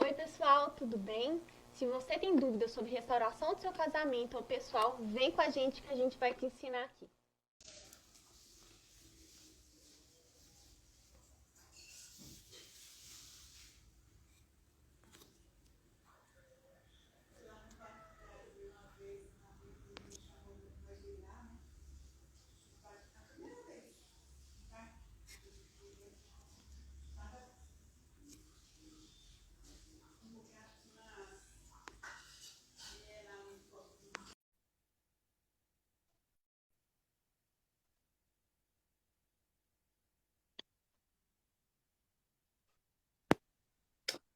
Oi, pessoal, tudo bem? Se você tem dúvidas sobre restauração do seu casamento ou pessoal, vem com a gente que a gente vai te ensinar aqui.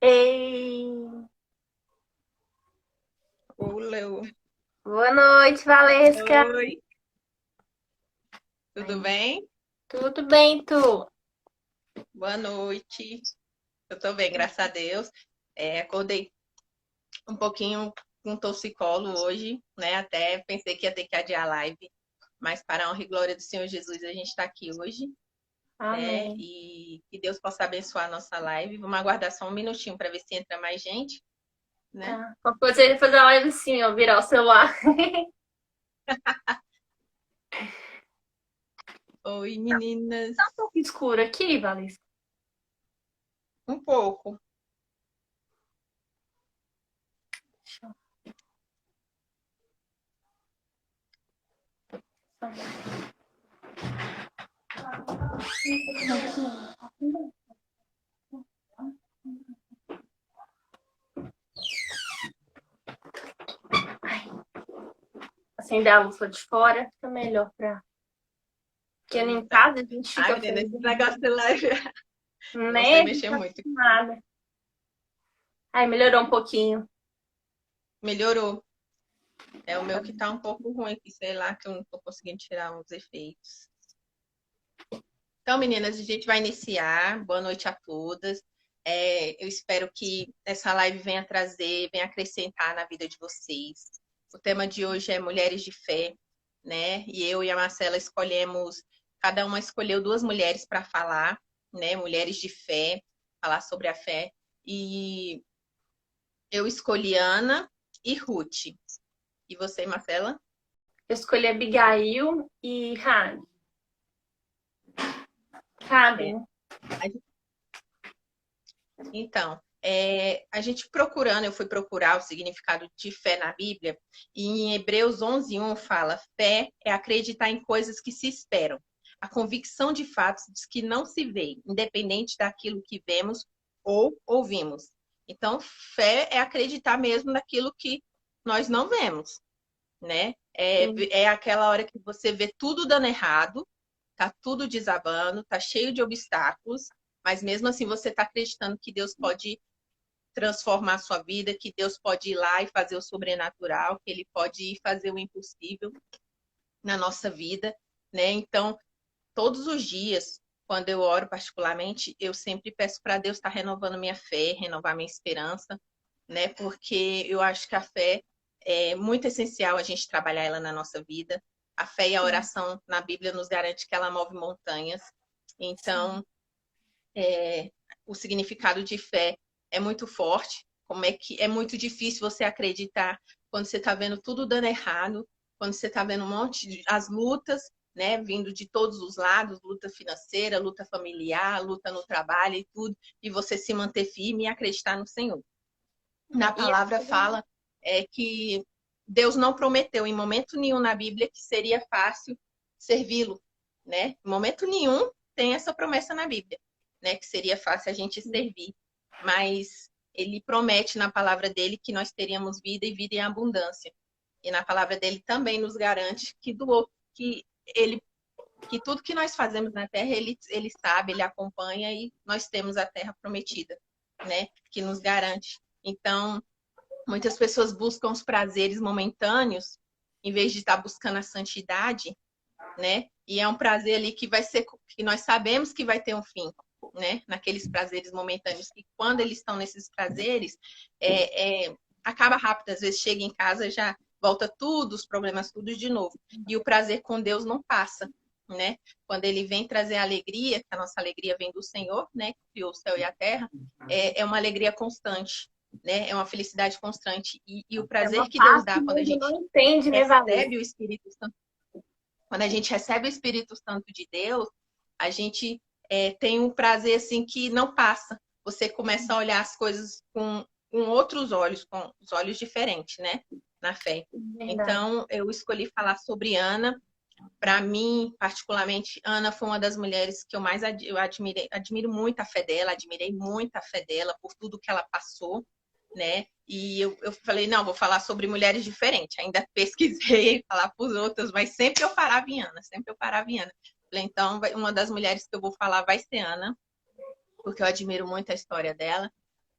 Ei, Leo. boa noite, Valesca. Oi, tudo Ai, bem? tudo bem, tu? Boa noite. Eu tô bem, graças a Deus. Acordei um pouquinho com torcicolo hoje, né? Até pensei que ia ter que adiar a live, mas para a honra e glória do Senhor Jesus, a gente está aqui hoje, né? Amém. E que Deus possa abençoar a nossa live. Vamos aguardar só um minutinho para ver se entra mais gente, né? Tá. Qualquer coisa ele fazer a live assim, ó, virar o celular. Oi, meninas. Tá um pouco escuro aqui, Valesca. Um pouco. Deixa eu acender a luz lá de fora, fica melhor pra. Porque Pois em é. casa a gente Ai, fica menina, esse fazendo, negócio de live, eu não sei né? Não mexer tá muito. acostumada. Ai, melhorou um pouquinho. Melhorou. É o meu que tá um pouco ruim aqui, sei lá, que eu não tô conseguindo tirar os efeitos. Então, meninas, a gente vai iniciar. Boa noite a todas. Eu espero que essa live venha trazer, venha acrescentar na vida de vocês. O tema de hoje é Mulheres de Fé, né? E eu e a Marcela escolhemos, cada uma escolheu duas mulheres para falar, né? Mulheres de fé, falar sobre a fé. E eu escolhi Ana e Ruth. E você, Marcela? Eu escolhi Abigail e Rabi. Rabi, É. né? Então, a gente procurando, eu fui procurar o significado de fé na Bíblia, e em Hebreus 11:1 fala: fé é acreditar em coisas que se esperam, a convicção de fatos que não se vê, independente daquilo que vemos ou ouvimos. Então, fé é acreditar mesmo naquilo que nós não vemos, né? Sim. É aquela hora que você vê tudo dando errado, tá tudo desabando, tá cheio de obstáculos, mas mesmo assim você está acreditando que Deus pode transformar a sua vida, que Deus pode ir lá e fazer o sobrenatural, que Ele pode ir fazer o impossível na nossa vida, né? Então, todos os dias, quando eu oro particularmente, eu sempre peço para Deus estar renovando minha fé, renovar minha esperança, né? Porque eu acho que a fé é muito essencial a gente trabalhar ela na nossa vida. A fé e a Sim, oração na Bíblia nos garante que ela move montanhas. sim. Então, o significado de fé é muito forte. Como é que é muito difícil você acreditar quando você está vendo tudo dando errado, quando você está vendo um monte de as lutas, né, vindo de todos os lados, luta financeira, luta familiar, luta no trabalho e tudo, e você se manter firme e acreditar no Senhor. Na É, e palavra fala que Deus não prometeu em momento nenhum na Bíblia que seria fácil servi-lo, né? Em momento nenhum tem essa promessa na Bíblia, né? Que seria fácil a gente servir. Mas ele promete na palavra dele que nós teríamos vida e vida em abundância. E na palavra dele também nos garante que ele que tudo que nós fazemos na terra, ele sabe, ele acompanha e nós temos a terra prometida, né? Que nos garante. Então, muitas pessoas buscam os prazeres momentâneos em vez de estar buscando a santidade, né? E é um prazer ali que vai ser que nós sabemos que vai ter um fim, né? Naqueles prazeres momentâneos que quando eles estão nesses prazeres, acaba rápido. Às vezes chega em casa já volta tudo, os problemas tudo de novo. E o prazer com Deus não passa, né? Quando ele vem trazer alegria, que a nossa alegria vem do Senhor, né? Que criou o céu e a terra, é uma alegria constante. né? É uma felicidade constante. E o É prazer uma que Deus paz dá que o quando a mundo gente não entende, né, Valor? recebe o Espírito Santo, quando a gente recebe o Espírito Santo de Deus, a gente tem um prazer assim que não passa. Você começa a olhar as coisas com outros olhos, com os olhos diferentes, né? Na fé. Verdade. Então, eu escolhi falar sobre Ana. Para mim, particularmente, Ana foi uma das mulheres que eu mais eu admiro muito a fé dela, admirei muito a fé dela por tudo que ela passou, né? E eu falei, não, vou falar sobre mulheres diferentes. Ainda pesquisei falar para os outros, mas sempre eu parava em Ana, sempre eu parava em Ana. Falei, então, uma das mulheres que eu vou falar vai ser Ana, porque eu admiro muito a história dela.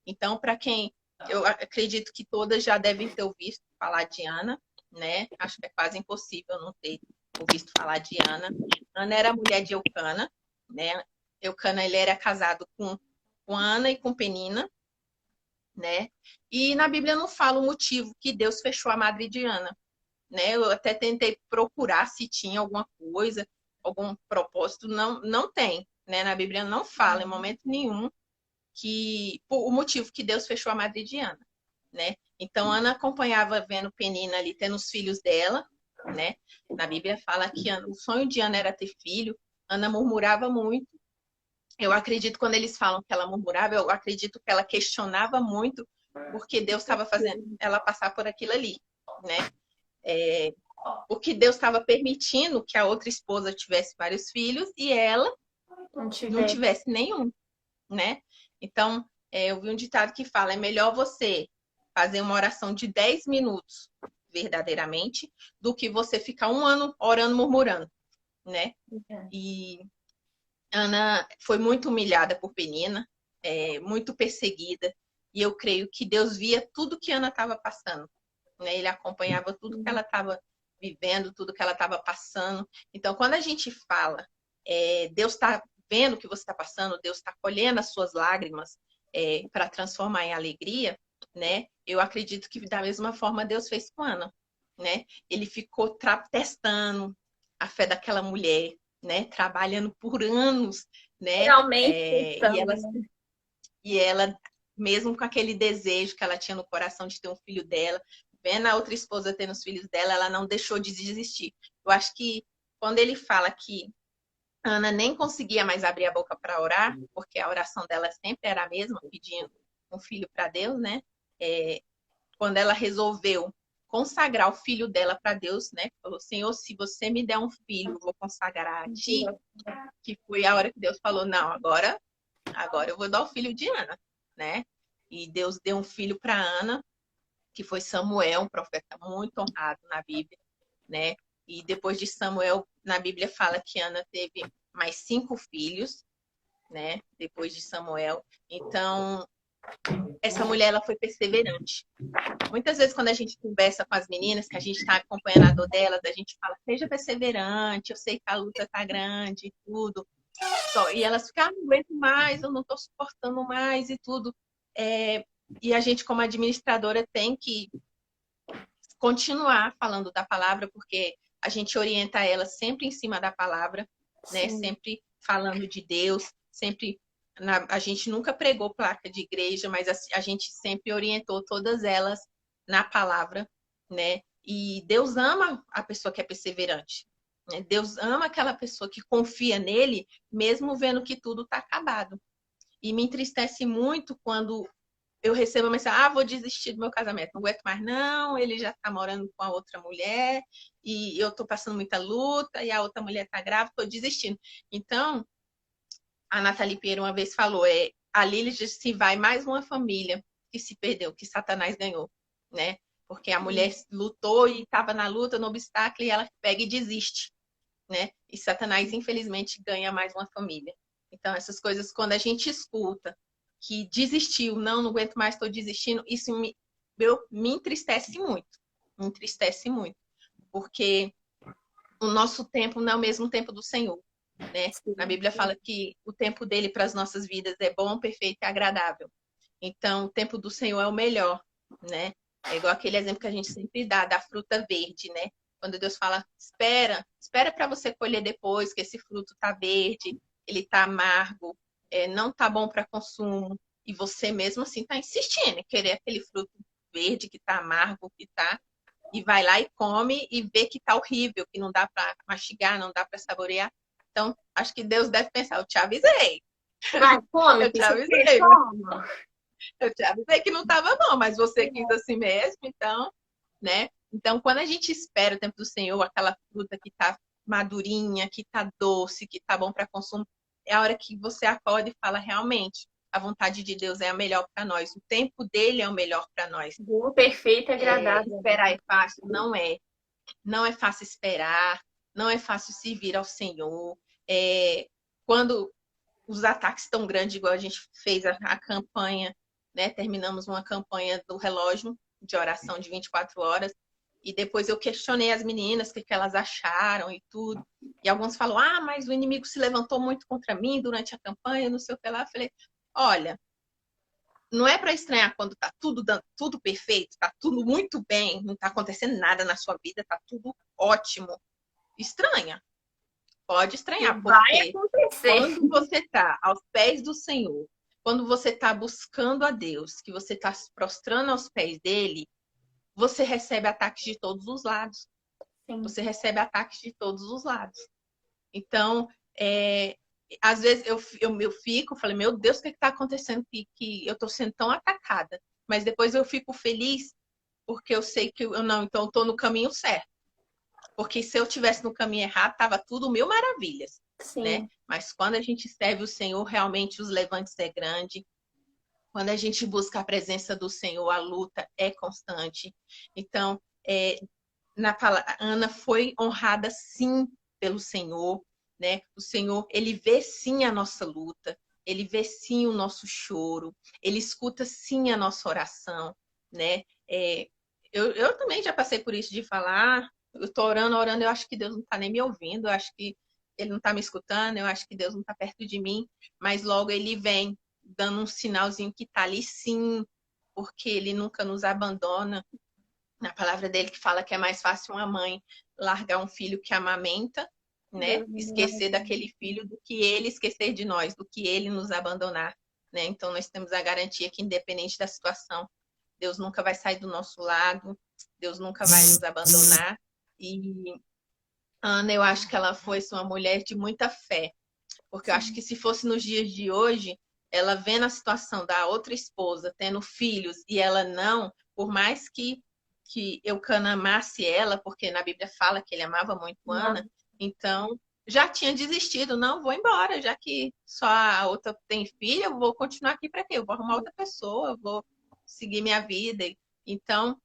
Então, para quem eu acredito que todas já devem ter ouvido falar de Ana, né? Acho que é quase impossível não ter ouvido falar de Ana. Ana era mulher de Eucana, né? Eucana ele era casado com Ana e com Penina, né? E na Bíblia não fala o motivo que Deus fechou a madre de Ana, né? Eu até tentei procurar se tinha alguma coisa, algum propósito, não tem, né? Na Bíblia não fala em momento nenhum que o motivo que Deus fechou a madre de Ana, né? Então Ana acompanhava vendo Penina ali tendo os filhos dela, né? Na Bíblia fala que o sonho de Ana era ter filho. Ana murmurava muito. Eu acredito quando eles falam que ela murmurava, eu acredito que ela questionava muito porque Deus estava fazendo ela passar por aquilo ali, né? Porque Deus estava permitindo que a outra esposa tivesse vários filhos e ela Não não tiver. tivesse nenhum, né? Então, eu vi um ditado que fala: é melhor você fazer uma oração de 10 minutos verdadeiramente do que você ficar um ano orando, murmurando, né? E Ana foi muito humilhada por Penina, muito perseguida, e eu creio que Deus via tudo que Ana estava passando, né? Ele acompanhava tudo que ela estava vivendo, tudo que ela estava passando. Então, quando a gente fala, Deus está vendo o que você está passando, Deus está colhendo as suas lágrimas para transformar em alegria, né? Eu acredito que da mesma forma Deus fez com Ana, né? Ele ficou testando a fé daquela mulher, né? Trabalhando por anos, né? Realmente E ela, pensando, né? e ela, mesmo com aquele desejo que ela tinha no coração de ter um filho dela, vendo a outra esposa tendo os filhos dela, ela não deixou de desistir. Eu acho que quando ele fala que Ana nem conseguia mais abrir a boca para orar, porque a oração dela sempre era a mesma, pedindo um filho para Deus, né? É, quando ela resolveu consagrar o filho dela para Deus, né? Falou: Senhor, se você me der um filho, eu vou consagrar a ti. Que foi a hora que Deus falou: não, agora eu vou dar o filho de Ana, né? E Deus deu um filho para Ana, que foi Samuel, um profeta muito honrado na Bíblia, né? E depois de Samuel, na Bíblia fala que Ana teve mais 5 filhos, né? Depois de Samuel. Então, essa mulher, ela foi perseverante. Muitas vezes, quando a gente conversa com as meninas, que a gente está acompanhando a dor delas, a gente fala: seja perseverante, eu sei que a luta tá grande e tudo. E elas ficam: não aguento mais, eu não estou suportando mais e tudo. E a gente, como administradora, tem que continuar falando da palavra, porque a gente orienta ela sempre em cima da palavra, né? Sim. Sempre falando de Deus, sempre a gente nunca pregou placa de igreja, mas a gente sempre orientou todas elas na palavra, né? E Deus ama a pessoa que é perseverante, né? Deus ama aquela pessoa que confia nele, mesmo vendo que tudo está acabado. E me entristece muito quando eu recebo a mensagem: vou desistir do meu casamento, não aguento mais não, ele já tá morando com a outra mulher, e eu tô passando muita luta, e a outra mulher tá grávida, tô desistindo. Então, a Nathalie Pierre uma vez falou, a Lilith se vai mais uma família que se perdeu, que Satanás ganhou, né? Porque a mulher lutou e estava na luta, no obstáculo, e ela pega e desiste, né? E Satanás, infelizmente, ganha mais uma família. Então, essas coisas, quando a gente escuta que desistiu, não aguento mais, estou desistindo, isso me entristece muito. Me entristece muito. Porque o nosso tempo não é o mesmo tempo do Senhor, né? Na Bíblia fala que o tempo dele para as nossas vidas é bom, perfeito e agradável. Então, o tempo do Senhor é o melhor, né? É igual aquele exemplo que a gente sempre dá da fruta verde, né? Quando Deus fala: espera para você colher depois, que esse fruto tá verde, ele tá amargo, não tá bom para consumo, e você mesmo assim está insistindo em querer aquele fruto verde que está amargo, que tá, e vai lá e come e vê que tá horrível, que não dá para mastigar, não dá para saborear. Então, acho que Deus deve pensar, eu te avisei, Vai, come, eu te que você avisei, toma. eu te avisei que não estava bom, mas você quis assim mesmo, então, né? Então, quando a gente espera o tempo do Senhor, aquela fruta que tá madurinha, que tá doce, que tá bom para consumo, é a hora que você acorda e fala, realmente, a vontade de Deus é a melhor para nós, o tempo dele é o melhor para nós. Boa, perfeito e agradável. Esperar é fácil? Não é. Não é fácil esperar, não é fácil servir ao Senhor. Quando os ataques tão grandes, igual a gente fez a campanha, né? Terminamos uma campanha do relógio de oração de 24 horas. E depois eu questionei as meninas o que elas acharam e tudo. E alguns falam, mas o inimigo se levantou muito contra mim durante a campanha, não sei o que lá. Eu falei, olha, não é para estranhar quando tá tudo perfeito, tá tudo muito bem, não tá acontecendo nada na sua vida, tá tudo ótimo. Estranha. Pode estranhar, Vai porque acontecer. quando você está aos pés do Senhor, quando você está buscando a Deus, que você está se prostrando aos pés dele, você recebe ataques de todos os lados. Sim. Você recebe ataques de todos os lados. Então, às vezes eu falei, meu Deus, o que está acontecendo que eu estou sendo tão atacada? Mas depois eu fico feliz porque eu sei que então eu estou no caminho certo. Porque se eu tivesse no caminho errado, tava tudo mil maravilhas, Sim. né? Mas quando a gente serve o Senhor, realmente os levantes é grande. Quando a gente busca a presença do Senhor, a luta é constante. Então, Ana foi honrada sim pelo Senhor, né? O Senhor, ele vê sim a nossa luta, ele vê sim o nosso choro, ele escuta sim a nossa oração, né? Eu também já passei por isso de falar, eu tô orando, eu acho que Deus não tá nem me ouvindo, eu acho que ele não tá me escutando, eu acho que Deus não tá perto de mim, mas logo ele vem dando um sinalzinho que tá ali sim, porque ele nunca nos abandona. Na palavra dele que fala que é mais fácil uma mãe largar um filho que amamenta, né? Esquecer daquele filho do que ele esquecer de nós, do que ele nos abandonar, né? Então nós temos a garantia que independente da situação, Deus nunca vai sair do nosso lado, Deus nunca vai nos abandonar. E Ana, eu acho que ela foi uma mulher de muita fé, porque eu acho que se fosse nos dias de hoje, ela vendo a situação da outra esposa, tendo filhos, e ela não, por mais que Eucana amasse ela, porque na Bíblia fala que ele amava muito Ana, então já tinha desistido, não, vou embora, já que só a outra tem filha, eu vou continuar aqui para quê? Eu vou arrumar outra pessoa, eu vou seguir minha vida. Então,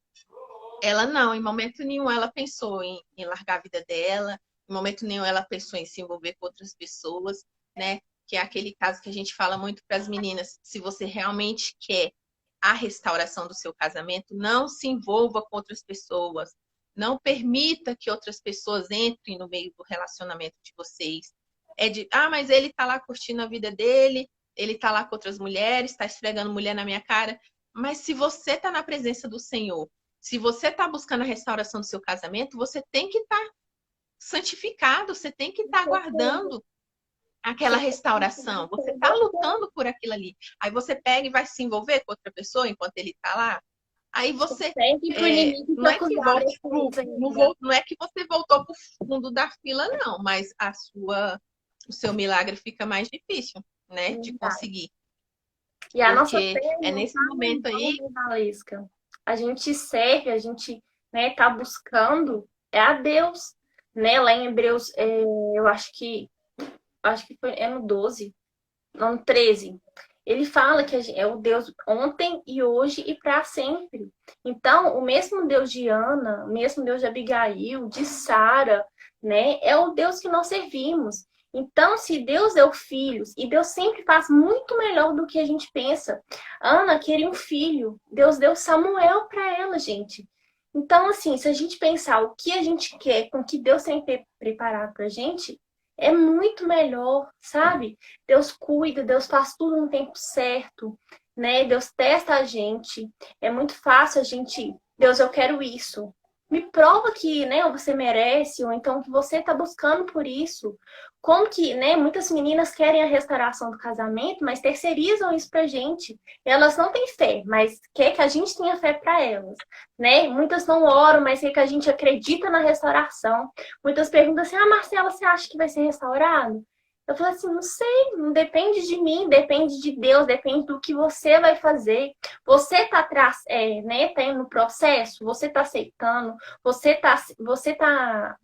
ela não, em momento nenhum ela pensou em largar a vida dela, em momento nenhum ela pensou em se envolver com outras pessoas, né? Que é aquele caso que a gente fala muito para as meninas, se você realmente quer a restauração do seu casamento, não se envolva com outras pessoas, não permita que outras pessoas entrem no meio do relacionamento de vocês. Mas ele tá lá curtindo a vida dele, ele tá lá com outras mulheres, tá esfregando mulher na minha cara, mas se você tá na presença do Senhor, se você está buscando a restauração do seu casamento, você tem que estar santificado, você tem que estar aguardando aquela restauração. Você está lutando por aquilo ali. Aí você pega e vai se envolver com outra pessoa enquanto ele está lá. Aí você não é que você voltou para o fundo da fila, não, mas o seu milagre fica mais difícil, né, de conseguir. E a nossa fé é nesse momento aí. Valesca. A gente serve, a gente, né, tá buscando a Deus, né? Lá em Hebreus, eu acho que foi no 12, não, no 13. Ele fala que é o Deus ontem e hoje e para sempre. Então, o mesmo Deus de Ana, o mesmo Deus de Abigail, de Sara, né? É o Deus que nós servimos. Então, se Deus deu filhos, e Deus sempre faz muito melhor do que a gente pensa. Ana queria um filho, Deus deu Samuel para ela, gente. Então, assim, se a gente pensar o que a gente quer, com o que Deus tem preparado para a gente, é muito melhor, sabe? Deus cuida, Deus faz tudo no tempo certo, né? Deus testa a gente. É muito fácil a gente, Deus, eu quero isso. Me prova que, né, você merece, ou então que você está buscando por isso. como que, né, muitas meninas querem a restauração do casamento, mas terceirizam isso pra gente. Elas não têm fé, mas quer que a gente tenha fé para elas, né? Muitas não oram, mas quer que a gente acredita na restauração. Muitas perguntam assim: "Ah, Marcela, você acha que vai ser restaurado?" Eu falo assim: "Não sei, não depende de mim, depende de Deus, depende do que você vai fazer. Você tá atrás, né, tá indo no processo, você tá aceitando, você tá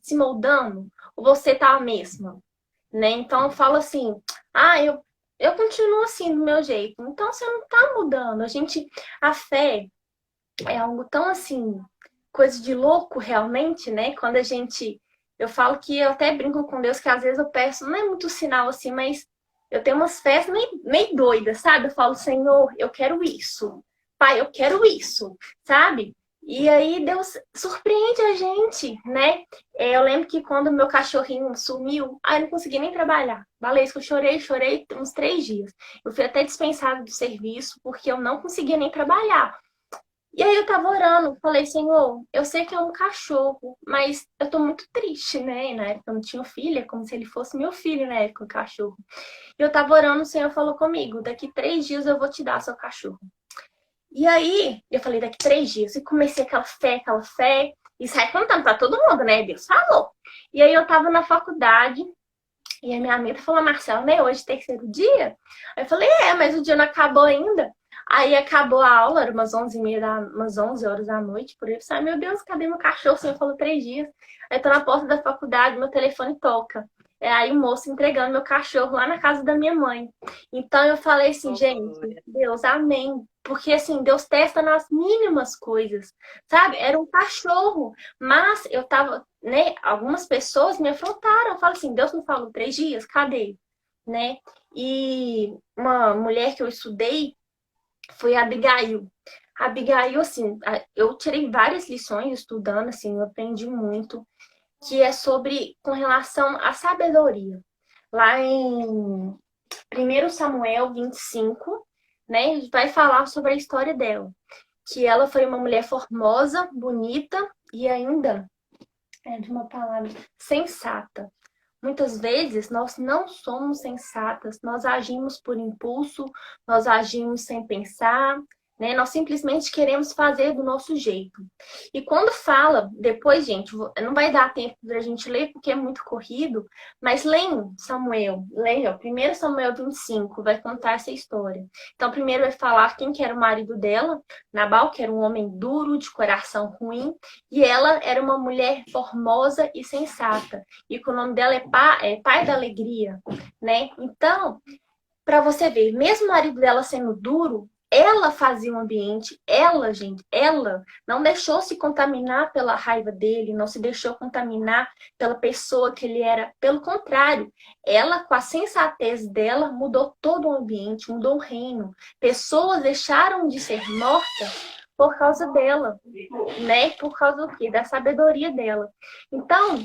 se moldando, ou você tá a mesma?" Né? Então eu falo assim: "Ah, eu continuo assim do meu jeito." Então você não tá mudando. A fé é algo tão assim, coisa de louco realmente, né? Eu falo que eu até brinco com Deus que às vezes eu peço, não é muito sinal assim, mas eu tenho umas fés meio doidas, sabe? Eu falo: "Senhor, eu quero isso. Pai, eu quero isso", sabe? E aí Deus surpreende a gente, né? Eu lembro que quando meu cachorrinho sumiu, eu não consegui nem trabalhar. Valesco, eu chorei uns 3 dias. Eu fui até dispensada do serviço porque eu não conseguia nem trabalhar. E aí eu tava orando, falei: "Senhor, eu sei que é um cachorro, mas eu tô muito triste, né?" E na época eu não tinha filho, é como se ele fosse meu filho na época, o cachorro. E eu tava orando, o Senhor falou comigo: "Daqui 3 dias eu vou te dar seu cachorro." E aí eu falei: "Daqui 3 dias." E comecei aquela fé, e sai contando pra todo mundo, né? Deus falou. E aí eu tava na faculdade, e a minha amiga falou: "Marcela, né? Hoje é terceiro dia?" Aí eu falei: Mas o dia não acabou ainda." Aí acabou a aula, era umas 11h30, umas 11 horas da noite, por aí. Eu falei: "Meu Deus, cadê meu cachorro?" O senhor falou 3 dias. Aí tô na porta da faculdade, meu telefone toca. É aí o moço entregando meu cachorro lá na casa da minha mãe. Então eu falei assim: "Gente, Deus, amém." Porque assim, Deus testa nas mínimas coisas, sabe? Era um cachorro, mas eu tava, né? Algumas pessoas me afrontaram. Eu falo assim: "Deus não falou 3 dias? Cadê?" Né? E uma mulher que eu estudei foi a Abigail. A Abigail, assim, eu tirei várias lições estudando, assim, eu aprendi muito, que é sobre, com relação à sabedoria. Lá em 1 Samuel 25, né, vai falar sobre a história dela. Que ela foi uma mulher formosa, bonita e ainda, de uma palavra, sensata. Muitas vezes nós não somos sensatas, nós agimos por impulso, nós agimos sem pensar, né? Nós simplesmente queremos fazer do nosso jeito. E quando fala, depois, gente, não vai dar tempo para a gente ler porque é muito corrido, mas leia Samuel, leia 1 Samuel 25, vai contar essa história. Então, primeiro vai falar quem que era o marido dela, Nabal, que era um homem duro, de coração ruim, e ela era uma mulher formosa e sensata. E que o nome dela é Pai da Alegria, né? Então, para você ver, mesmo o marido dela sendo duro, ela fazia o ambiente, ela não deixou se contaminar pela raiva dele, não se deixou contaminar pela pessoa que ele era. Pelo contrário, ela, com a sensatez dela, mudou todo o ambiente, mudou o reino. Pessoas deixaram de ser mortas por causa dela, né? Por causa do quê? Da sabedoria dela. Então,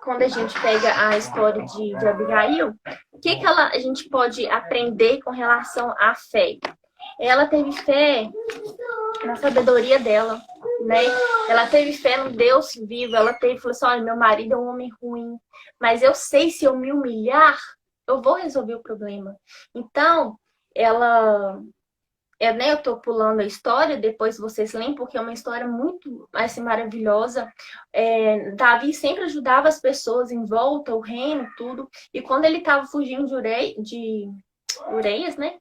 quando a gente pega a história de Abigail, o que a gente pode aprender com relação à fé? Ela teve fé na sabedoria dela, né? Ela teve fé no Deus vivo. Falou assim: "Olha, meu marido é um homem ruim, mas eu sei, se eu me humilhar, eu vou resolver o problema." Então, né, eu tô pulando a história, depois vocês leem, porque é uma história muito assim, maravilhosa. Davi sempre ajudava as pessoas em volta, o reino, tudo. E quando ele estava fugindo de Ureias, né?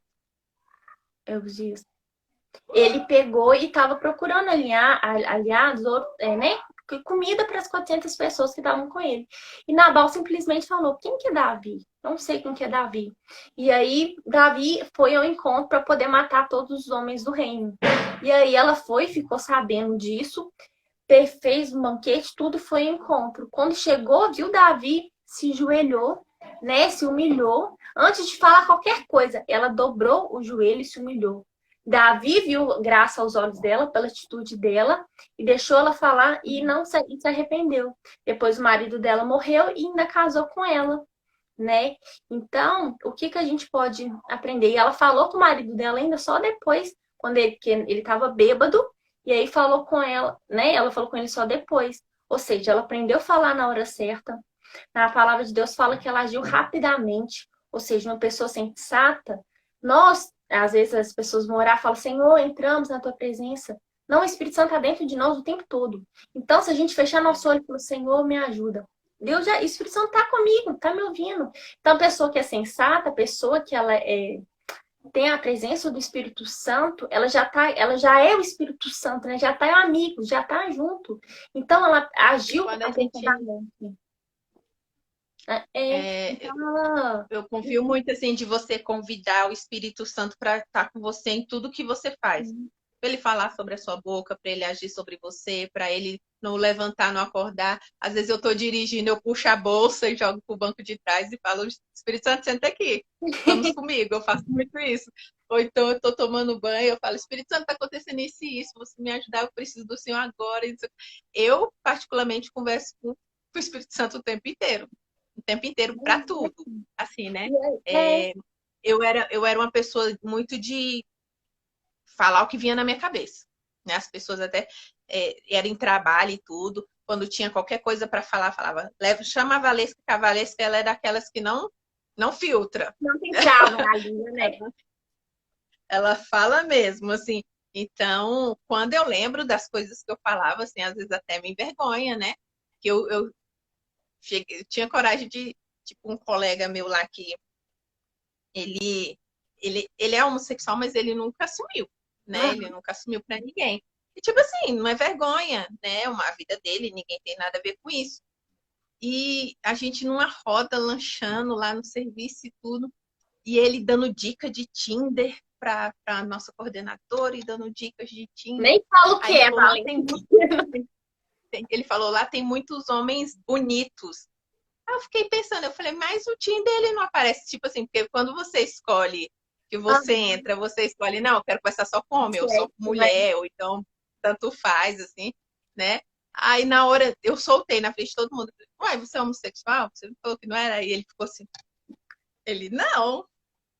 Ele pegou e estava procurando aliados, né? Comida para as 400 pessoas que estavam com ele. E Nabal simplesmente falou: "Quem que é Davi? Não sei quem que é Davi." E aí Davi foi ao encontro para poder matar todos os homens do reino. E aí ela ficou sabendo disso, fez um banquete, tudo foi ao encontro. Quando chegou, viu Davi, se joelhou, né? Se humilhou. Antes de falar qualquer coisa, ela dobrou o joelho e se humilhou. Davi viu graça aos olhos dela, pela atitude dela, e deixou ela falar e não se arrependeu. Depois o marido dela morreu e ainda casou com ela, né? Então, o que a gente pode aprender? E ela falou com o marido dela ainda só depois, quando ele estava bêbado, e aí falou com ela, né? Ela falou com ele só depois. Ou seja, ela aprendeu a falar na hora certa, Na palavra de Deus fala que ela agiu rapidamente. Ou seja, uma pessoa sensata, nós, às vezes as pessoas vão orar e falam, Senhor, entramos na tua presença. Não, o Espírito Santo está dentro de nós o tempo todo. Então, se a gente fechar nosso olho e falar, Senhor, me ajuda. Deus já, o Espírito Santo está comigo, está me ouvindo. Então, a pessoa que é sensata, a pessoa que ela tem a presença do Espírito Santo, ela já é o Espírito Santo, né? Já está amigo, já está junto. Então, ela agiu Quando a gente apropriadamente. Então ela... Eu confio muito assim de você convidar o Espírito Santo para estar com você em tudo que você faz. Para ele falar sobre a sua boca, para ele agir sobre você, para ele não levantar, não acordar. Às vezes eu estou dirigindo, eu puxo a bolsa e jogo pro banco de trás e falo, Espírito Santo, senta aqui, vamos comigo. Eu faço muito isso. Ou então eu estou tomando banho, eu falo, Espírito Santo, está acontecendo isso e isso, você me ajudar, eu preciso do Senhor agora. Eu, particularmente, converso com o Espírito Santo o tempo inteiro para tudo, assim, né? Eu era uma pessoa muito de falar o que vinha na minha cabeça, né? As pessoas até eram em trabalho e tudo, quando tinha qualquer coisa para falar, falava, chama a Valesca, que a Valesca ela é daquelas que não filtra. Não tem trava na língua, né? Ela fala mesmo, assim. Então, quando eu lembro das coisas que eu falava, assim, às vezes até me envergonha, né? Que eu tinha coragem de, tipo, um colega meu lá que ele é homossexual, mas ele nunca assumiu, né? Ele nunca assumiu pra ninguém. E, tipo assim, não é vergonha, né? A vida dele, ninguém tem nada a ver com isso. E a gente numa roda, lanchando lá no serviço e tudo, e ele dando dica de Tinder pra nossa coordenadora e dando dicas de Tinder. Nem falo o que é, Valente. Ele falou, lá tem muitos homens bonitos. Aí eu fiquei pensando, eu falei, mas o Tinder ele não aparece, tipo assim, porque quando você escolhe, que você entra, você escolhe, não, eu quero conversar só com homem, eu sou mulher, ou então tanto faz, assim, né? Aí na hora, eu soltei na frente de todo mundo, uai, você é homossexual? Você falou que não era? Aí ele ficou assim,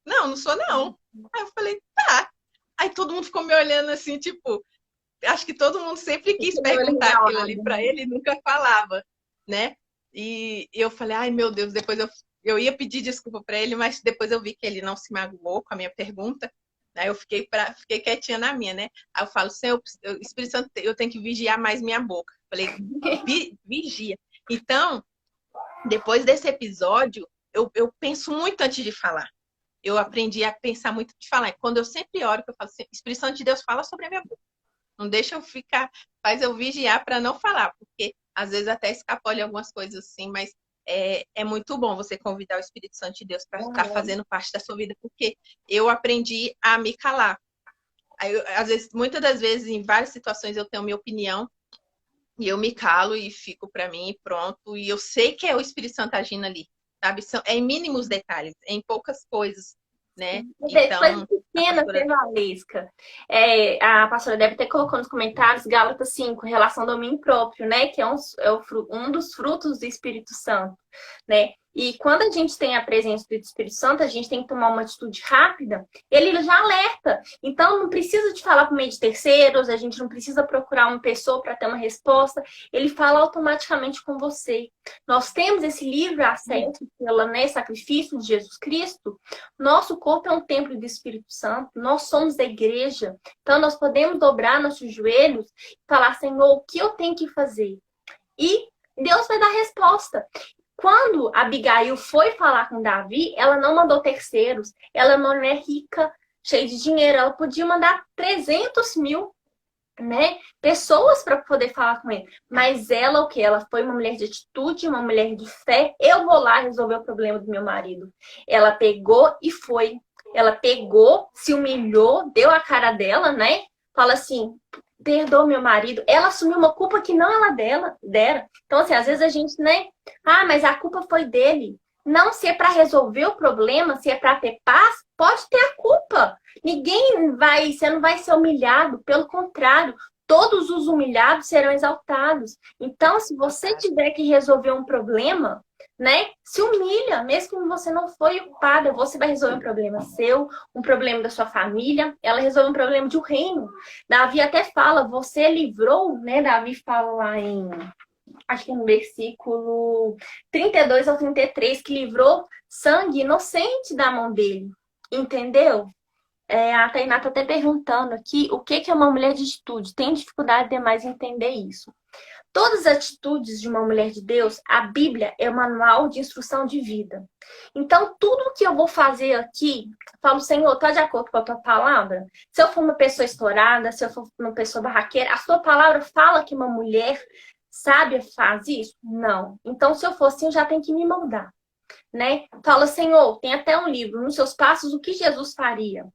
não sou não. Aí eu falei, tá. Aí todo mundo ficou me olhando assim, tipo, acho que todo mundo sempre quis perguntar aquilo ali pra ele e nunca falava, né? E eu falei, ai meu Deus, depois eu ia pedir desculpa pra ele, mas depois eu vi que ele não se magoou com a minha pergunta. Aí eu fiquei quietinha na minha, né? Aí eu falo, Senhor, Espírito Santo, eu tenho que vigiar mais minha boca. Falei, vigia. Então, depois desse episódio, eu penso muito antes de falar. Eu aprendi a pensar muito antes de falar. Quando eu sempre oro, eu falo assim, Espírito Santo de Deus, fala sobre a minha boca. Não deixa eu ficar, faz eu vigiar para não falar, porque às vezes até escapolha algumas coisas assim, mas é muito bom você convidar o Espírito Santo de Deus para ficar fazendo parte da sua vida, porque eu aprendi a me calar. Aí, às vezes, muitas das vezes, em várias situações, eu tenho minha opinião e eu me calo e fico para mim e pronto. E eu sei que é o Espírito Santo agindo ali, sabe? É em mínimos detalhes, é em poucas coisas, né? Então, pequena, Valesca. A pastora deve ter colocado nos comentários Gálatas 5, relação ao domínio próprio, né? Que é um dos frutos do Espírito Santo, né? E quando a gente tem a presença do Espírito Santo, a gente tem que tomar uma atitude rápida, ele já alerta. Então, não precisa de falar por meio de terceiros, a gente não precisa procurar uma pessoa para ter uma resposta, ele fala automaticamente com você. Nós temos esse livre acesso pelo sacrifício de Jesus Cristo. Nosso corpo é um templo do Espírito Santo, nós somos a igreja. Então, nós podemos dobrar nossos joelhos e falar, Senhor, o que eu tenho que fazer? E Deus vai dar resposta. Quando Abigail foi falar com Davi, ela não mandou terceiros. Ela não é rica, cheia de dinheiro. Ela podia mandar 300 mil, né, pessoas para poder falar com ele. Mas ela, o que? Ela foi uma mulher de atitude, uma mulher de fé. Eu vou lá resolver o problema do meu marido. Ela pegou e foi. Ela pegou, se humilhou, deu a cara dela, né? Fala assim, perdoa meu marido. Ela assumiu uma culpa que não ela dera. Então, assim, às vezes a gente, né? Ah, mas a culpa foi dele. Não, se é para resolver o problema, se é para ter paz, pode ter a culpa. Você não vai ser humilhado. Pelo contrário, todos os humilhados serão exaltados. Então, se você tiver que resolver um problema, né? Se humilha, mesmo que você não foi culpada, você vai resolver um problema seu, um problema da sua família, ela resolve um problema de um reino. Davi até fala, você livrou, né? Davi fala lá em acho que no versículo 32 ao 33, que livrou sangue inocente da mão dele. Entendeu? A Tainá tá até perguntando aqui o que é uma mulher de atitude. Tem dificuldade demais em entender isso. Todas as atitudes de uma mulher de Deus, a Bíblia é o manual de instrução de vida. Então, tudo que eu vou fazer aqui, eu falo, Senhor, tá de acordo com a tua palavra? Se eu for uma pessoa estourada, se eu for uma pessoa barraqueira, a sua palavra fala que uma mulher sábia faz isso? Não. Então, se eu for assim, eu já tenho que me moldar, né? Fala, Senhor, tem até um livro, Nos Seus Passos, o que Jesus faria?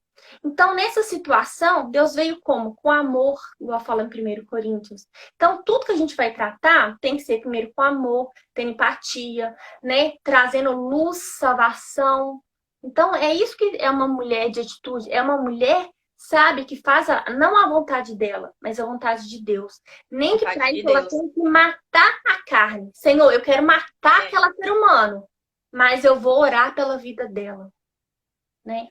Então, nessa situação, Deus veio como? Com amor, igual fala em 1 Coríntios. Então, tudo que a gente vai tratar tem que ser primeiro com amor, tendo empatia, né? Trazendo luz, salvação. Então, é isso que é uma mulher de atitude. É uma mulher, sabe, que faz não a vontade dela, mas a vontade de Deus. Nem que para isso ela tem que matar a carne. Senhor, eu quero matar aquele ser humano, mas eu vou orar pela vida dela, né?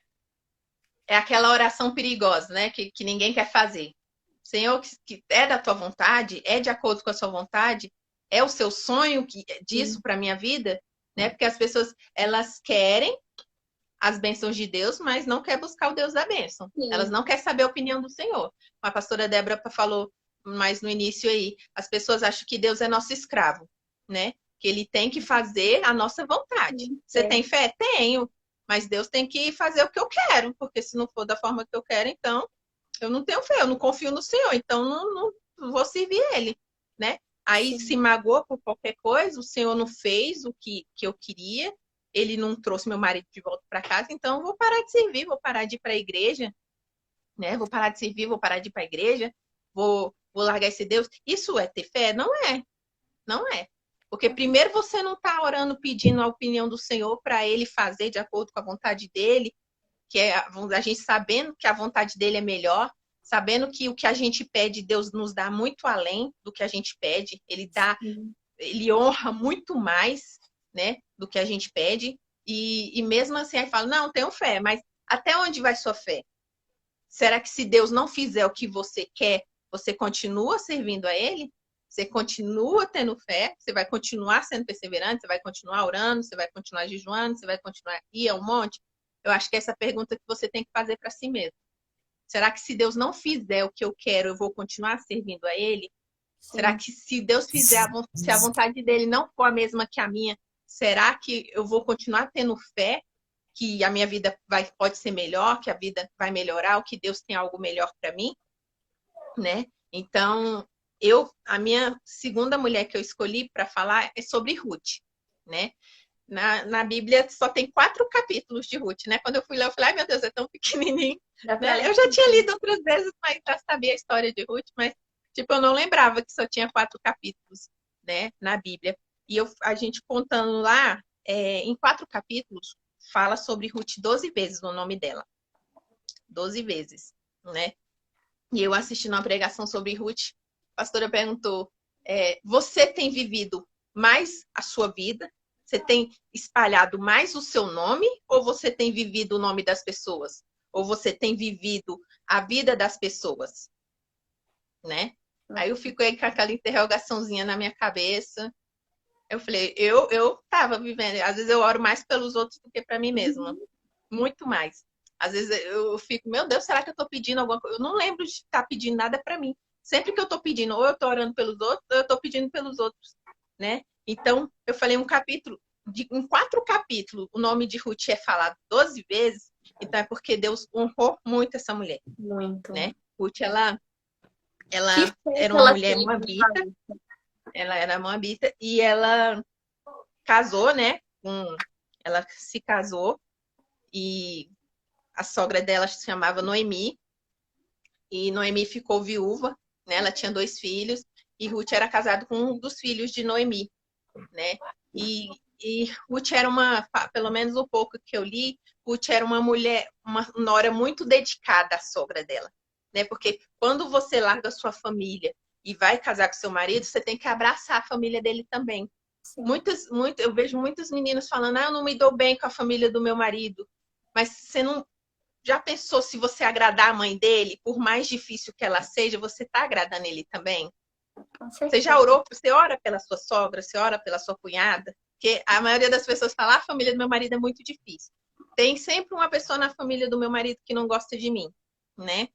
É aquela oração perigosa, né? Que ninguém quer fazer. Senhor, que é da tua vontade, é de acordo com a sua vontade, é o seu sonho disso para minha vida, né? Porque as pessoas, elas querem as bênçãos de Deus, mas não quer buscar o Deus da bênção. Sim. Elas não querem saber a opinião do Senhor. A pastora Débora falou mais no início aí, as pessoas acham que Deus é nosso escravo, né? Que ele tem que fazer a nossa vontade. Sim. Você tem fé? Tenho. Mas Deus tem que fazer o que eu quero, porque se não for da forma que eu quero, então eu não tenho fé, eu não confio no Senhor, então não vou servir Ele, né? Aí se magoou por qualquer coisa, o Senhor não fez o que eu queria, Ele não trouxe meu marido de volta para casa, então eu vou parar de servir, vou parar de ir para a igreja, né? Vou parar de servir, vou parar de ir para a igreja, vou largar esse Deus. Isso é ter fé? Não é. Não é. Porque primeiro você não está orando pedindo a opinião do Senhor para Ele fazer de acordo com a vontade dEle, que é a gente sabendo que a vontade dEle é melhor, sabendo que o que a gente pede, Deus nos dá muito além do que a gente pede. Ele dá, Ele honra muito mais, né, do que a gente pede. E mesmo assim, aí fala, não, tenho fé, mas até onde vai sua fé? Será que se Deus não fizer o que você quer, você continua servindo a Ele? Você continua tendo fé, você vai continuar sendo perseverante, você vai continuar orando, você vai continuar jejuando, você vai continuar ir ao monte? Eu acho que essa é a pergunta que você tem que fazer para si mesmo. Será que se Deus não fizer o que eu quero, eu vou continuar servindo a Ele? Sim. Será que se Deus fizer, se a vontade dEle não for a mesma que a minha, será que eu vou continuar tendo fé que a minha vida pode ser melhor, que a vida vai melhorar, ou que Deus tem algo melhor para mim? Né? Então, a minha segunda mulher que eu escolhi para falar é sobre Ruth, né? Na Bíblia só tem 4 capítulos de Ruth, né? Quando eu fui ler, eu falei, ai meu Deus, é tão pequenininho. Né? Eu já tinha lido outras vezes, mas já sabia a história de Ruth, mas tipo, eu não lembrava que só tinha 4 capítulos, né, na Bíblia. E a gente contando lá, em 4 capítulos, fala sobre Ruth 12 vezes o nome dela. 12 vezes, né? E eu assistindo uma pregação sobre Ruth, a pastora perguntou, você tem vivido mais a sua vida? Você tem espalhado mais o seu nome? Ou você tem vivido o nome das pessoas? Ou você tem vivido a vida das pessoas? Né? Aí eu fiquei com aquela interrogaçãozinha na minha cabeça. Eu falei, eu tava vivendo. Às vezes eu oro mais pelos outros do que para mim mesma. Muito mais. Às vezes eu fico, meu Deus, será que eu tô pedindo alguma coisa? Eu não lembro de estar pedindo nada para mim. Sempre que eu tô pedindo, ou eu tô orando pelos outros, ou eu tô pedindo pelos outros, né? Então, eu falei em 4 capítulos, o nome de Ruth é falado 12 vezes, então é porque Deus honrou muito essa mulher. Muito. Né? Ruth, ela era uma mulher moabita, ela era moabita, e ela casou, né? Ela se casou, e a sogra dela se chamava Noemi, e Noemi ficou viúva, né? Ela tinha 2 filhos, e Ruth era casada com um dos filhos de Noemi, né? E Ruth era pelo menos o pouco que eu li, Ruth era uma mulher, uma nora muito dedicada à sogra dela, né? Porque quando você larga a sua família e vai casar com seu marido, você tem que abraçar a família dele também. Eu vejo muitos meninos falando, eu não me dou bem com a família do meu marido, mas você não já pensou se você agradar a mãe dele, por mais difícil que ela seja, você está agradando ele também? Com Você certeza. já orou? Você ora pela sua sogra? Você ora pela sua cunhada? Porque a maioria das pessoas fala, a família do meu marido é muito difícil. Tem sempre uma pessoa na família do meu marido que não gosta de mim, né?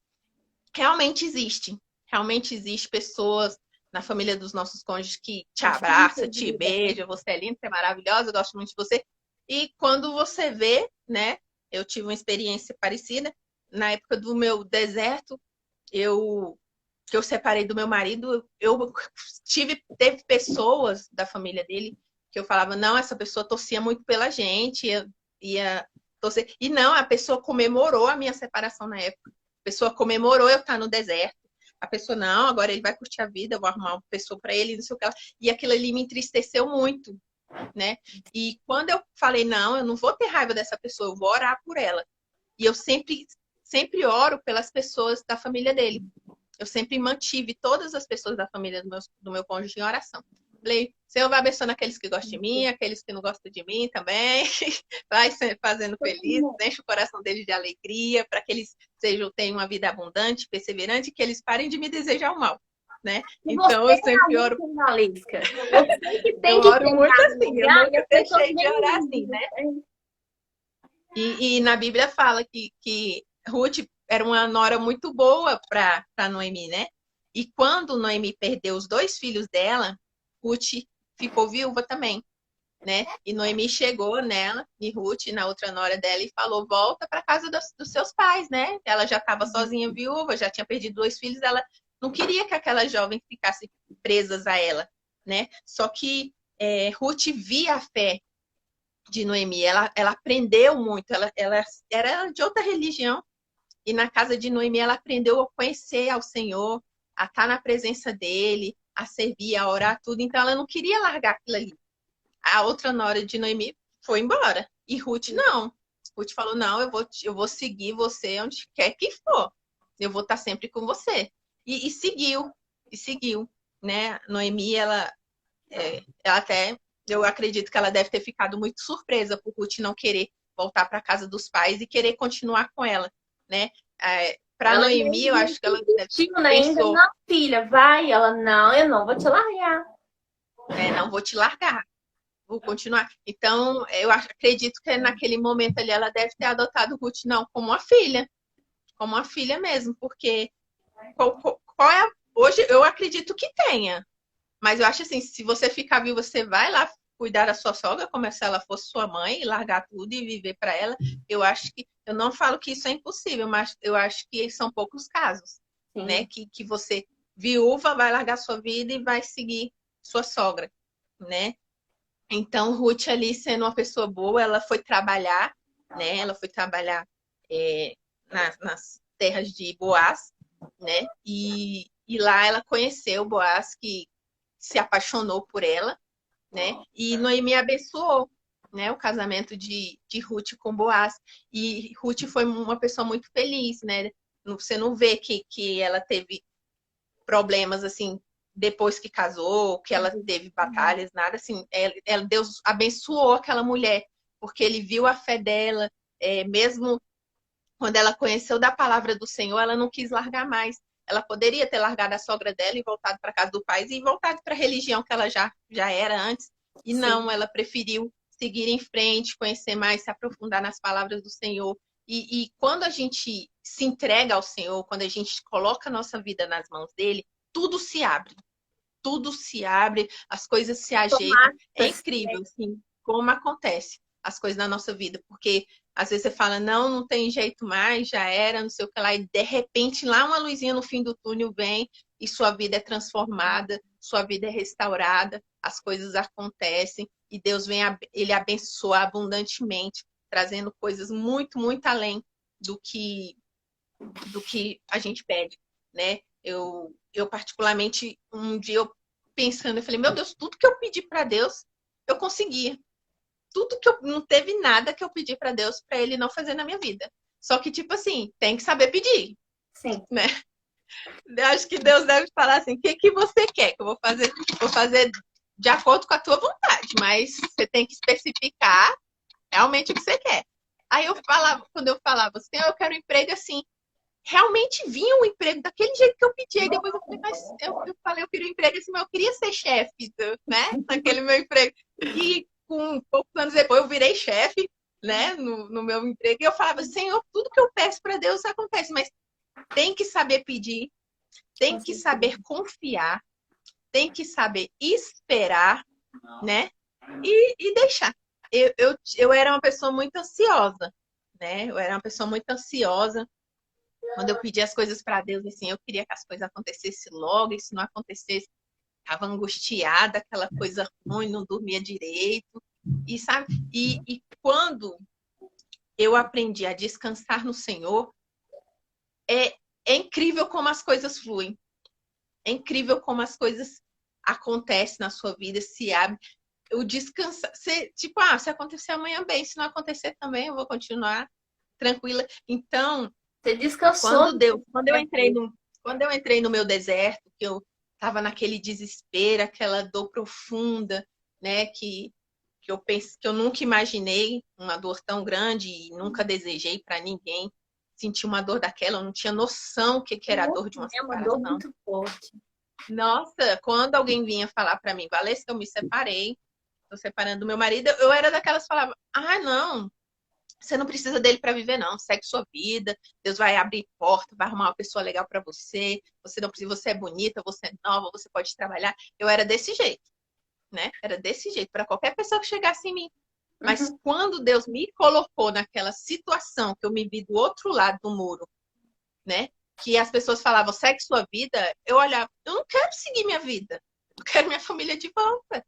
Realmente existe. Realmente existe pessoas na família dos nossos cônjuges que te abraça, te beija, você é linda, você é maravilhosa, eu gosto muito de você. E quando você vê, né? Eu tive uma experiência parecida. Na época do meu deserto, eu que eu separei do meu marido, teve pessoas da família dele que eu falava, não, essa pessoa torcia muito pela gente, ia torcer. E não, a pessoa comemorou a minha separação na época. A pessoa comemorou eu estar no deserto. A pessoa, não, agora ele vai curtir a vida, eu vou arrumar uma pessoa para ele, não sei o que. E aquilo ali me entristeceu muito, né? E quando eu falei, não, eu não vou ter raiva dessa pessoa, eu vou orar por ela. E eu sempre oro pelas pessoas da família dele. Eu sempre mantive todas as pessoas da família do meu cônjuge em oração. Falei, Senhor vai abençoando aqueles que gostam de mim, aqueles que não gostam de mim também. Vai fazendo feliz, enche o coração deles de alegria, para que eles tenham uma vida abundante, perseverante, e que eles parem de me desejar o mal. Né? E Então você eu sempre oro. Valesca. Você que tem Eu que oro muito chegar no assim, eu lugar, nunca as pessoas deixei de nem orar assim, né? E na Bíblia fala que Ruth era uma nora muito boa para Noemi, né? E quando Noemi perdeu os 2 filhos dela, Ruth ficou viúva também, né? E Noemi chegou nela, e Ruth, na outra nora dela, e falou: volta para casa dos seus pais, né? Ela já estava sozinha, viúva, já tinha perdido 2 filhos, ela não queria que aquelas jovens ficassem presas a ela, né? Só que Ruth via a fé de Noemi, ela aprendeu muito, ela era de outra religião, e na casa de Noemi ela aprendeu a conhecer ao Senhor, a estar na presença dele, a servir, a orar, tudo. Então ela não queria largar aquilo ali. A outra nora de Noemi foi embora. E Ruth não. Ruth falou, não, eu vou seguir você onde quer que for. Eu vou estar sempre com você. E seguiu. Né? Noemi, ela até, eu acredito que ela deve ter ficado muito surpresa por Ruth não querer voltar para casa dos pais e querer continuar com ela, né? Para ela Noemi, eu acho que ela insistiu ainda, pensou, não, filha, vai. Ela, não, eu não vou te largar. não vou te largar, vou continuar. Então, eu acredito que naquele momento ali ela deve ter adotado Ruth, não, como uma filha mesmo, porque qual é hoje eu acredito que tenha. Mas eu acho assim, se você ficar vivo, você vai lá cuidar da sua sogra como se ela fosse sua mãe e largar tudo e viver para ela. Eu acho que, eu não falo que isso é impossível, mas eu acho que são poucos casos, né? Sim. Que você, viúva, vai largar sua vida e vai seguir sua sogra, né? Então, Ruth ali sendo uma pessoa boa, ela foi trabalhar, né? Ela foi trabalhar nas terras de Boaz, né? E lá ela conheceu Boaz, que se apaixonou por ela, né? E Noemi abençoou, né? O casamento de Ruth com Boaz. E Ruth foi uma pessoa muito feliz, né? Você não vê que ela teve problemas assim depois que casou, que ela teve batalhas, nada assim. Deus abençoou aquela mulher porque ele viu a fé dela, mesmo quando ela conheceu da palavra do Senhor, ela não quis largar mais. Ela poderia ter largado a sogra dela e voltado para casa do pai e voltado para a religião que ela já era antes. E não, ela preferiu seguir em frente, conhecer mais, se aprofundar nas palavras do Senhor. E quando a gente se entrega ao Senhor, quando a gente coloca a nossa vida nas mãos dele, tudo se abre. Tudo se abre, as coisas se ajeitam. É incrível, assim, como acontece as coisas na nossa vida, porque às vezes você fala, não tem jeito mais, já era, não sei o que lá, e de repente lá uma luzinha no fim do túnel vem e sua vida é transformada, sua vida é restaurada, as coisas acontecem e Deus vem, ele abençoa abundantemente, trazendo coisas muito, muito além do que a gente pede, né? Eu particularmente, um dia eu pensando, eu falei, meu Deus, tudo que eu pedi para Deus, eu conseguia tudo que não teve nada que eu pedi para Deus para ele não fazer na minha vida. Só que, tipo assim, tem que saber pedir. Sim. Né? Eu acho que Deus deve falar assim: o que você quer que eu vou fazer? Vou fazer de acordo com a tua vontade, mas você tem que especificar realmente o que você quer. Aí eu falava, quando eu falava assim, eu quero um emprego assim. realmente vinha um emprego daquele jeito que eu pedi. Aí depois eu falei, mas eu falei, eu queria um emprego assim, mas eu queria ser chefe, né? Naquele meu emprego. E com poucos anos depois eu virei chefe, né? No meu emprego. E eu falava, Senhor, tudo que eu peço para Deus acontece, mas tem que saber pedir, tem que saber confiar, tem que saber esperar, né? E deixar. Eu era uma pessoa muito ansiosa, né? Eu era uma pessoa muito ansiosa. Quando eu pedia as coisas para Deus, assim, eu queria que as coisas acontecessem logo, e se não acontecesse, estava angustiada, aquela coisa ruim, não dormia direito. E sabe? E quando eu aprendi a descansar no Senhor, é incrível como as coisas fluem. É incrível como as coisas acontecem na sua vida, se abre. O descansar, tipo, se acontecer amanhã, bem, se não acontecer também, eu vou continuar tranquila. Então, Você descansou. Quando eu entrei no meu deserto, que eu estava naquele desespero, aquela dor profunda, né, que eu penso que eu nunca imaginei uma dor tão grande e nunca desejei para ninguém sentir uma dor daquela, eu não tinha noção o que era a dor de uma separação. É uma dor muito forte. Nossa, quando alguém vinha falar para mim, Valesca, eu me separei, tô separando do meu marido, eu era daquelas que falava, não, você não precisa dele para viver, não. Segue sua vida. Deus vai abrir porta, vai arrumar uma pessoa legal para você. Você não precisa, você é bonita, você é nova, você pode trabalhar. Eu era desse jeito, né? Era desse jeito para qualquer pessoa que chegasse em mim. Mas quando Deus me colocou naquela situação que eu me vi do outro lado do muro, né? Que as pessoas falavam, segue sua vida, eu olhava, eu não quero seguir minha vida. Eu quero minha família de volta.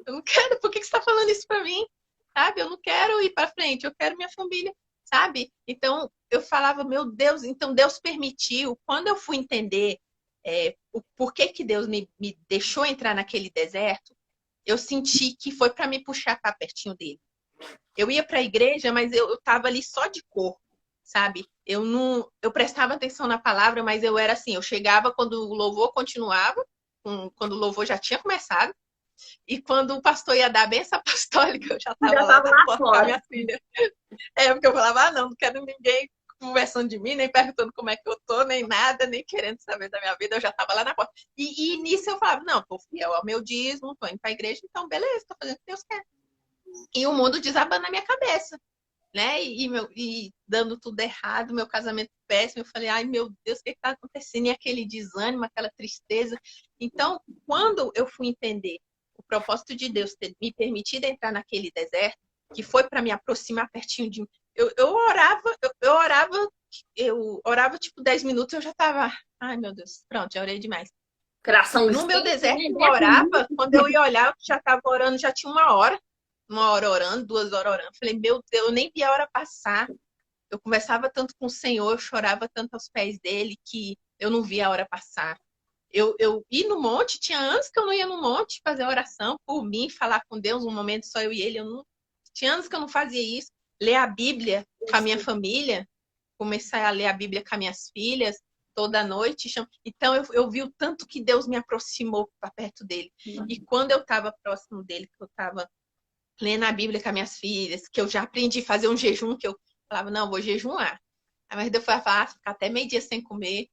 Eu não quero, por que você está falando isso para mim? Sabe? Eu não quero ir para frente, eu quero minha família, sabe? Então, eu falava, meu Deus, então Deus permitiu. Quando eu fui entender o porquê que Deus me deixou entrar naquele deserto, eu senti que foi para me puxar para pertinho dele. Eu ia para a igreja, mas eu estava ali só de corpo, sabe? Eu prestava atenção na palavra, mas eu era assim, eu chegava quando o louvor continuava, quando o louvor já tinha começado, e quando o pastor ia dar a benção apostólica, eu já estava lá na porta com a minha filha. Porque eu falava, não quero ninguém conversando de mim, nem perguntando como é que eu tô, nem nada, nem querendo saber da minha vida, eu já estava lá na porta. E nisso eu falava, não, tô fiel ao meu dízimo, tô indo pra igreja, então beleza, tô fazendo o que Deus quer. E o mundo desabando na minha cabeça, né? E dando tudo errado, meu casamento péssimo. Eu falei, ai meu Deus, o que está acontecendo? E aquele desânimo, aquela tristeza. Então, quando eu fui entender o propósito de Deus ter me permitido entrar naquele deserto, que foi para me aproximar pertinho de mim, eu orava tipo 10 minutos, eu já estava, ai meu Deus, pronto, já orei demais. No meu deserto, eu orava, quando eu ia olhar, eu já estava orando, já tinha 1 hora orando, 2 horas orando. Falei, meu Deus, eu nem vi a hora passar. Eu conversava tanto com o Senhor, eu chorava tanto aos pés dele, que eu não via a hora passar. Eu ia no monte, tinha anos que eu não ia no monte fazer oração por mim, falar com Deus, um momento só eu e ele. Tinha anos que eu não fazia isso. Ler a Bíblia com a minha família, começar a ler a Bíblia com as minhas filhas toda noite. Então eu vi o tanto que Deus me aproximou para perto dele. E quando eu estava próximo dele, que eu estava lendo a Bíblia com as minhas filhas, que eu já aprendi a fazer um jejum, que eu falava, não, vou jejuar. Mas depois eu falava, ficar até meio-dia sem comer.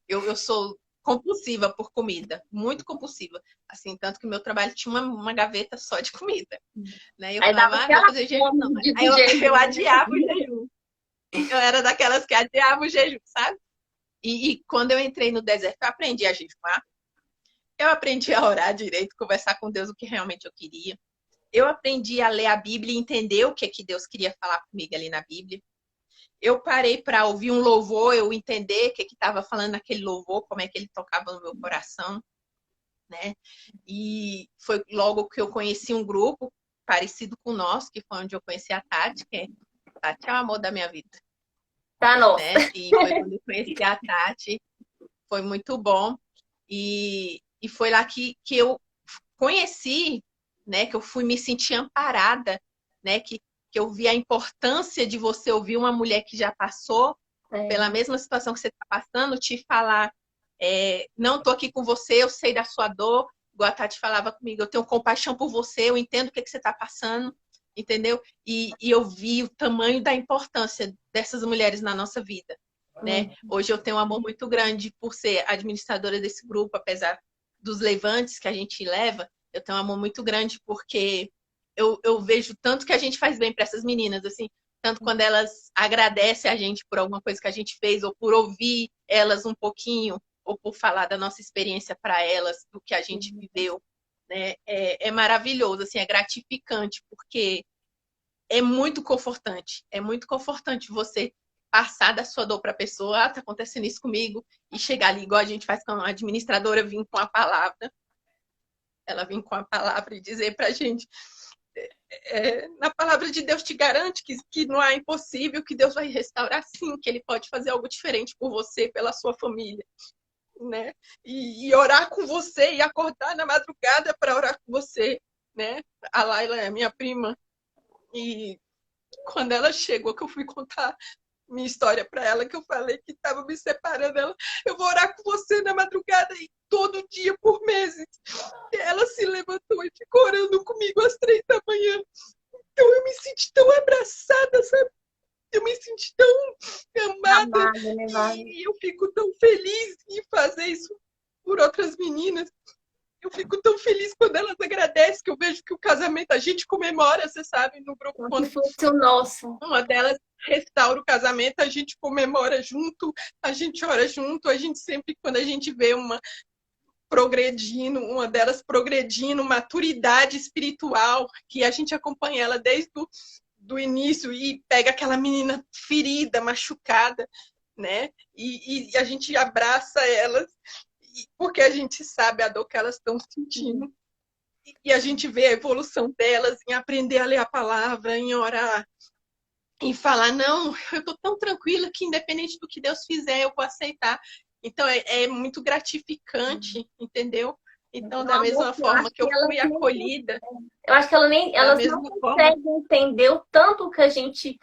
Eu sou compulsiva por comida, muito compulsiva. Assim, tanto que meu trabalho tinha uma gaveta só de comida. Né? Eu falava, não vou fazer jejum, não. Aí eu adiava o jejum. Eu era daquelas que adiava o jejum, sabe? E quando eu entrei no deserto, eu aprendi a jejuar. Eu aprendi a orar direito, conversar com Deus o que realmente eu queria. Eu aprendi a ler a Bíblia e entender o que Deus queria falar comigo ali na Bíblia. Eu parei para ouvir um louvor, eu entender o que estava falando naquele louvor, como é que ele tocava no meu coração, né? E foi logo que eu conheci um grupo parecido com o nosso, que foi onde eu conheci a Tati, que a Tati é o amor da minha vida. Tá, nossa. Né? E foi quando eu conheci a Tati, foi muito bom. E foi lá que eu conheci, né, que eu fui me sentir amparada, né, que eu vi a importância de você ouvir uma mulher que já passou pela mesma situação que você está passando, te falar, não estou aqui com você, eu sei da sua dor, igual a Tati falava comigo, eu tenho compaixão por você, eu entendo o que você está passando, entendeu? E eu vi o tamanho da importância dessas mulheres na nossa vida. né? Hoje eu tenho um amor muito grande por ser administradora desse grupo, apesar dos levantes que a gente leva, eu tenho um amor muito grande porque eu vejo tanto que a gente faz bem para essas meninas, assim, tanto quando elas agradecem a gente por alguma coisa que a gente fez, ou por ouvir elas um pouquinho, ou por falar da nossa experiência para elas, do que a gente viveu, né? É maravilhoso, assim, é gratificante, porque é muito confortante você passar da sua dor para a pessoa, tá acontecendo isso comigo, e chegar ali, igual a gente faz com a administradora, vir com a palavra, ela vir com a palavra e dizer pra gente, na palavra de Deus te garante que não há impossível, que Deus vai restaurar sim, que Ele pode fazer algo diferente por você, pela sua família, né? E orar com você, e acordar na madrugada para orar com você, né? A Laila é minha prima, e quando ela chegou, que eu fui contar minha história para ela, que eu falei que estava me separando, eu vou orar com você na madrugada e todo dia por meses. Ela se levantou e ficou orando comigo às 3 da manhã. Então eu me senti tão abraçada, sabe? Eu me senti tão amada. E eu fico tão feliz em fazer isso por outras meninas. Eu fico tão feliz quando elas agradecem, que eu vejo que o casamento a gente comemora, você sabe, no grupo. Quando fosse o nosso. Uma delas restaura o casamento, a gente comemora junto, a gente ora junto, a gente sempre, quando a gente vê uma delas progredindo, maturidade espiritual, que a gente acompanha ela desde do início e pega aquela menina ferida, machucada, né? E a gente abraça elas, porque a gente sabe a dor que elas estão sentindo. E a gente vê a evolução delas em aprender a ler a palavra, em orar, em falar, não, eu tô tão tranquila que independente do que Deus fizer, eu vou aceitar. Então, é muito gratificante, entendeu? Então, da mesma forma que eu fui acolhida... Eu acho que elas não conseguem entender o tanto que a gente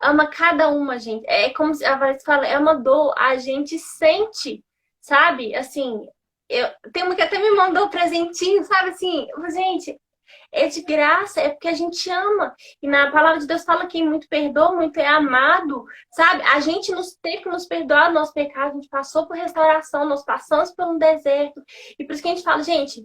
ama cada uma, gente. É como a Vanessa fala, é uma dor, a gente sente, sabe? Assim, tem uma que até me mandou um presentinho, sabe? Assim, gente, é de graça, é porque a gente ama. E na palavra de Deus fala que muito perdoa, muito é amado, sabe? A gente teve que nos perdoar do nosso pecado, a gente passou por restauração, nós passamos por um deserto. E por isso que a gente fala, gente,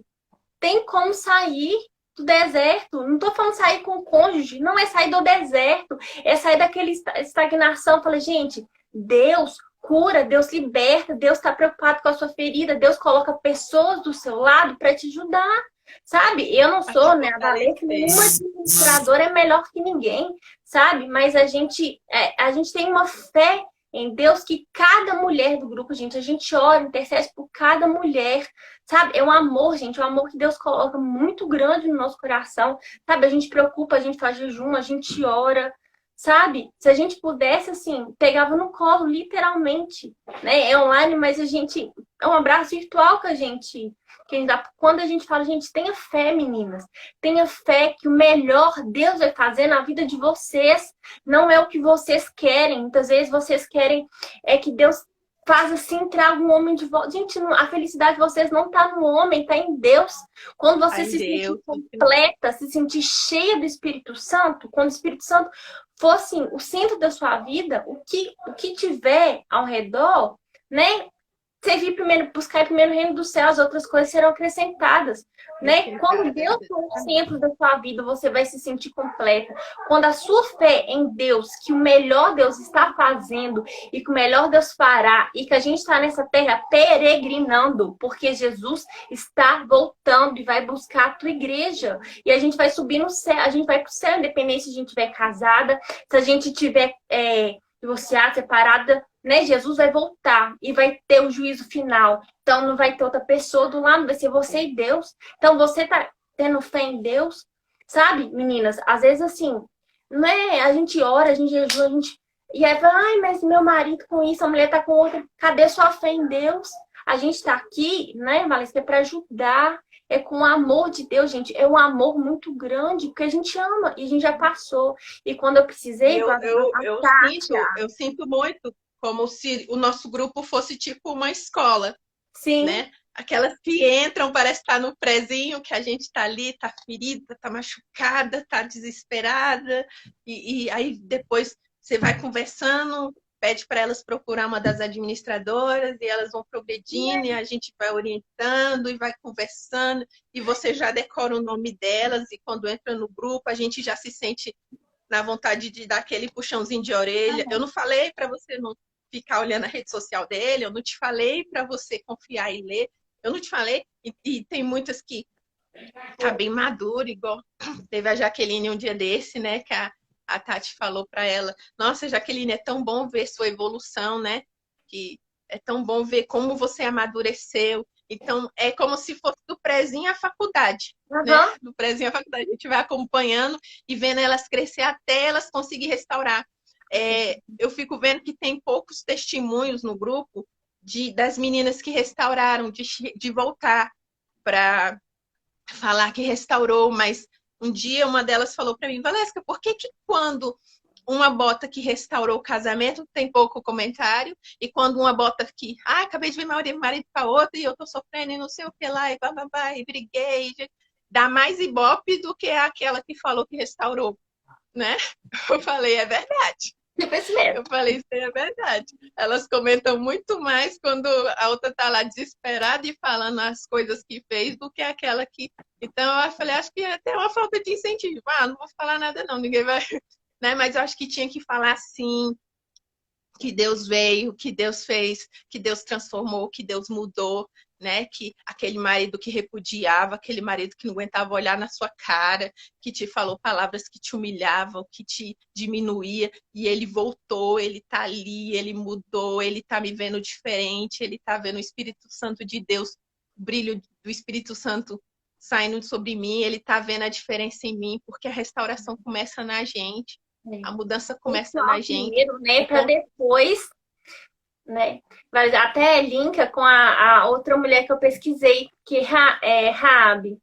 tem como sair do deserto. Não tô falando sair com o cônjuge, não é sair do deserto, é sair daquela estagnação. Eu falei, gente, Deus cura, Deus liberta, Deus está preocupado com a sua ferida, Deus coloca pessoas do seu lado para te ajudar. Sabe? Eu não sou, né, a Valesca, nenhuma administradora é melhor que ninguém, sabe? Mas a gente tem uma fé em Deus que cada mulher do grupo, gente, a gente ora, intercede por cada mulher, sabe? É um amor, gente, um amor que Deus coloca muito grande no nosso coração, sabe? A gente preocupa, a gente faz jejum, a gente ora, sabe? Se a gente pudesse, assim, pegava no colo, literalmente, né? É online, mas é um abraço virtual que a gente dá. Quando a gente fala, gente, tenha fé, meninas. Tenha fé que o melhor Deus vai fazer na vida de vocês. Não é o que vocês querem. Muitas vezes vocês querem que Deus faz assim, traga um homem de volta. Gente, a felicidade de vocês não está no homem, está em Deus. Quando você se sentir completa, se sentir cheia do Espírito Santo, quando o Espírito Santo for assim, o centro da sua vida, o que tiver ao redor, né? Você vir primeiro, buscar primeiro o reino do céu, as outras coisas serão acrescentadas, né? Quando Deus for o centro da sua vida, você vai se sentir completa. Quando a sua fé em Deus, que o melhor Deus está fazendo e que o melhor Deus fará, e que a gente está nessa terra peregrinando, porque Jesus está voltando e vai buscar a tua igreja. E a gente vai subir no céu, a gente vai para o céu, independente se a gente estiver casada, se a gente estiver divorciada, separada, né? Jesus vai voltar e vai ter o juízo final. Então não vai ter outra pessoa do lado, vai ser você e Deus. Então você tá tendo fé em Deus, sabe, meninas? Às vezes assim, não é? A gente ora, a gente jejua, e aí fala, ai, mas meu marido com isso, a mulher tá com outra. Cadê sua fé em Deus? A gente tá aqui, né, Valesca, é para ajudar. É com o amor de Deus, gente. É um amor muito grande, porque a gente ama e a gente já passou. E quando eu precisei... Eu sinto muito como se o nosso grupo fosse tipo uma escola. Sim. Né? Aquelas que entram, parece estar no prezinho, que a gente está ali, está ferida, está machucada, está desesperada. E aí depois você vai conversando pede para elas procurar uma das administradoras e elas vão progredindo e a gente vai orientando e vai conversando e você já decora o nome delas e quando entra no grupo a gente já se sente na vontade de dar aquele puxãozinho de orelha. Eu não falei para você não ficar olhando a rede social dele, eu não te falei para você confiar e ler, eu não te falei, e tem muitas que tá bem madura, igual teve a Jaqueline um dia desse, né, que a Tati falou para ela, nossa, Jaqueline, é tão bom ver sua evolução, né, que é tão bom ver como você amadureceu. Então, é como se fosse do prézinho à faculdade, né? Do prézinho à faculdade. A gente vai acompanhando e vendo elas crescer até elas conseguir restaurar. Eu fico vendo que tem poucos testemunhos no grupo das meninas que restauraram, de voltar para falar que restaurou, mas um dia uma delas falou para mim, Valesca, por que quando uma bota que restaurou o casamento tem pouco comentário, e quando uma bota que, acabei de ver meu marido com a outra e eu tô sofrendo e não sei o que lá, e bababá, e briguei, dá mais ibope do que aquela que falou que restaurou, né? Eu falei, é verdade. Eu falei, isso é verdade. Elas comentam muito mais quando a outra tá lá desesperada e falando as coisas que fez do que aquela que... Então, eu falei, acho que é até uma falta de incentivo. Não vou falar nada não, ninguém vai... Né? Mas eu acho que tinha que falar sim, que Deus veio, que Deus fez, que Deus transformou, que Deus mudou, né? Que aquele marido que repudiava, aquele marido que não aguentava olhar na sua cara, que te falou palavras que te humilhavam, que te diminuía, e ele voltou, ele tá ali, ele mudou, ele tá me vendo diferente, ele tá vendo o Espírito Santo de Deus, o brilho do Espírito Santo saindo sobre mim, ele tá vendo a diferença em mim, porque a restauração começa na gente. A mudança começa na gente. Primeiro, né? Para depois, né? Mas até linka com a outra mulher que eu pesquisei, que é Raabe.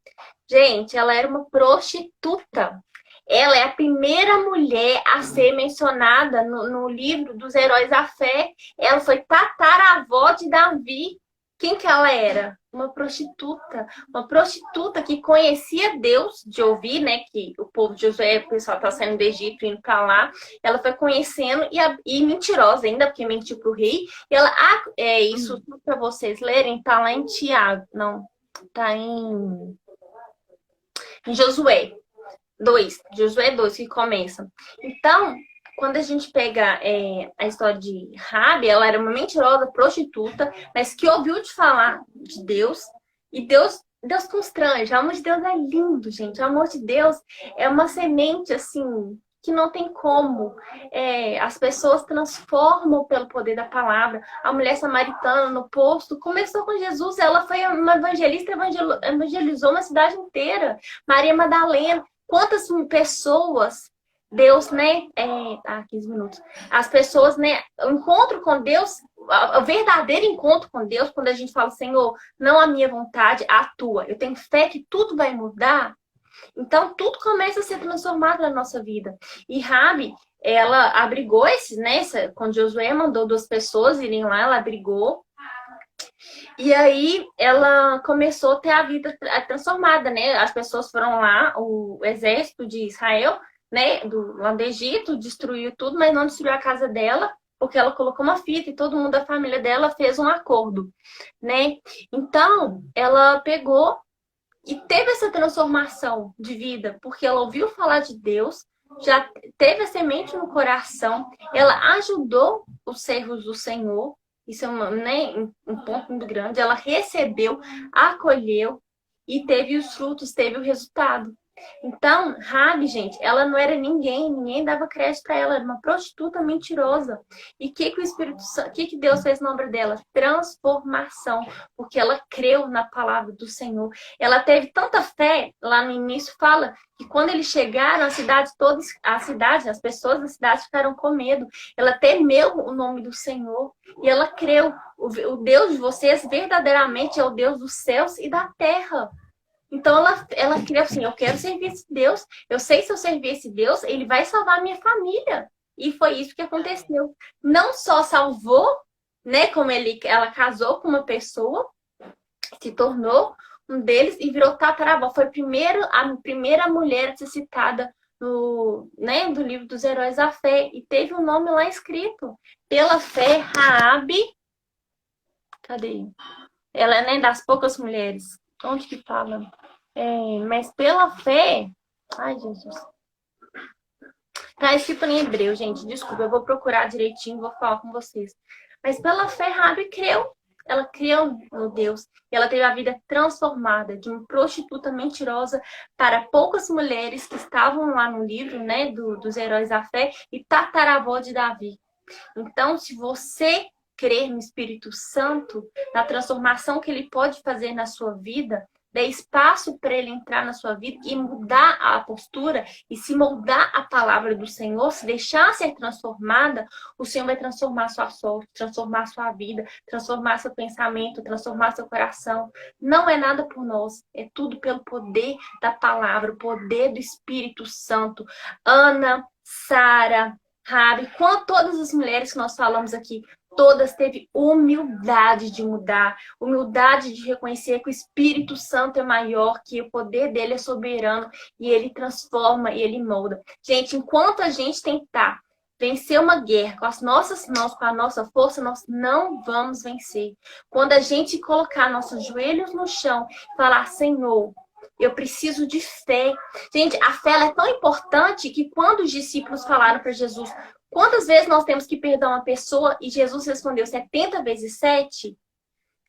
Gente, ela era uma prostituta. Ela é a primeira mulher a ser mencionada no livro dos Heróis da Fé. Ela foi tataravó de Davi. Quem que ela era? Uma prostituta que conhecia Deus, de ouvir, né, que o povo de Josué, o pessoal tá saindo do Egito, indo para lá, ela foi conhecendo, e mentirosa ainda, porque mentiu pro rei, e ela, isso tudo para vocês lerem, tá lá em Tiago, não, tá em Josué 2, que começa. Então, quando a gente pega a história de Raabe, ela era uma mentirosa, prostituta, mas que ouviu de falar de Deus, e Deus constrange. O amor de Deus é lindo, gente. O amor de Deus é uma semente, assim, que não tem como. As pessoas transformam pelo poder da palavra. A mulher samaritana no posto começou com Jesus, ela foi uma evangelista, evangelizou uma cidade inteira. Maria Madalena, quantas pessoas... Deus, né? 15 minutos. As pessoas, né? O encontro com Deus, o verdadeiro encontro com Deus, quando a gente fala, Senhor, não a minha vontade, a tua. Eu tenho fé que tudo vai mudar. Então, tudo começa a ser transformado na nossa vida. E Raabe, ela abrigou esses, né? Quando Josué mandou 2 pessoas irem lá, ela abrigou. E aí, ela começou a ter a vida transformada, né? As pessoas foram lá, o exército de Israel, né, lá do Egito, destruiu tudo, mas não destruiu a casa dela, porque ela colocou uma fita e todo mundo da família dela fez um acordo, né? Então, ela pegou e teve essa transformação de vida, porque ela ouviu falar de Deus, já teve a semente no coração, ela ajudou os servos do Senhor, isso é um ponto muito grande, ela recebeu, acolheu e teve os frutos, teve o resultado. Então, Raabe, gente, ela não era ninguém dava crédito para ela, era uma prostituta mentirosa. E o que o Espírito Santo, que Deus fez no nome dela? Transformação, porque ela creu na palavra do Senhor. Ela teve tanta fé, lá no início fala que quando eles chegaram, as pessoas da cidade ficaram com medo. Ela temeu o nome do Senhor e ela creu. O Deus de vocês verdadeiramente é o Deus dos céus e da terra. Então, ela queria assim, eu quero servir esse Deus. Eu sei se eu servir esse Deus, ele vai salvar a minha família. E foi isso que aconteceu. Não só salvou, né, como ela casou com uma pessoa, se tornou um deles e virou tataravó. Foi a primeira mulher a ser citada né, do livro dos heróis da fé, e teve um nome lá escrito. Pela fé, Raabe, cadê? Ela é, né, das poucas mulheres. Onde que fala? Mas pela fé, ai, Jesus. Tá escrito em hebreu, gente. Desculpa, eu vou procurar direitinho, vou falar com vocês. Mas pela fé, Raabe creu. Ela creu no Deus. E ela teve a vida transformada de uma prostituta mentirosa para poucas mulheres que estavam lá no livro, né, dos heróis da fé e tataravó de Davi. Então, se você crer no Espírito Santo, na transformação que ele pode fazer na sua vida, dê espaço para ele entrar na sua vida e mudar a postura e se moldar a palavra do Senhor, se deixar ser transformada, o Senhor vai transformar sua sorte, transformar sua vida, transformar seu pensamento, transformar seu coração. Não é nada por nós, é tudo pelo poder da palavra, o poder do Espírito Santo. Ana, Sara, Rabi, com todas as mulheres que nós falamos aqui, todas teve humildade de mudar, humildade de reconhecer que o Espírito Santo é maior, que o poder dele é soberano e ele transforma e ele molda. Gente, enquanto a gente tentar vencer uma guerra com as nossas mãos, com a nossa força, nós não vamos vencer. Quando a gente colocar nossos joelhos no chão e falar, Senhor, eu preciso de fé. Gente, a fé ela é tão importante que quando os discípulos falaram para Jesus, quantas vezes nós temos que perdoar uma pessoa? E Jesus respondeu 70 vezes 7. O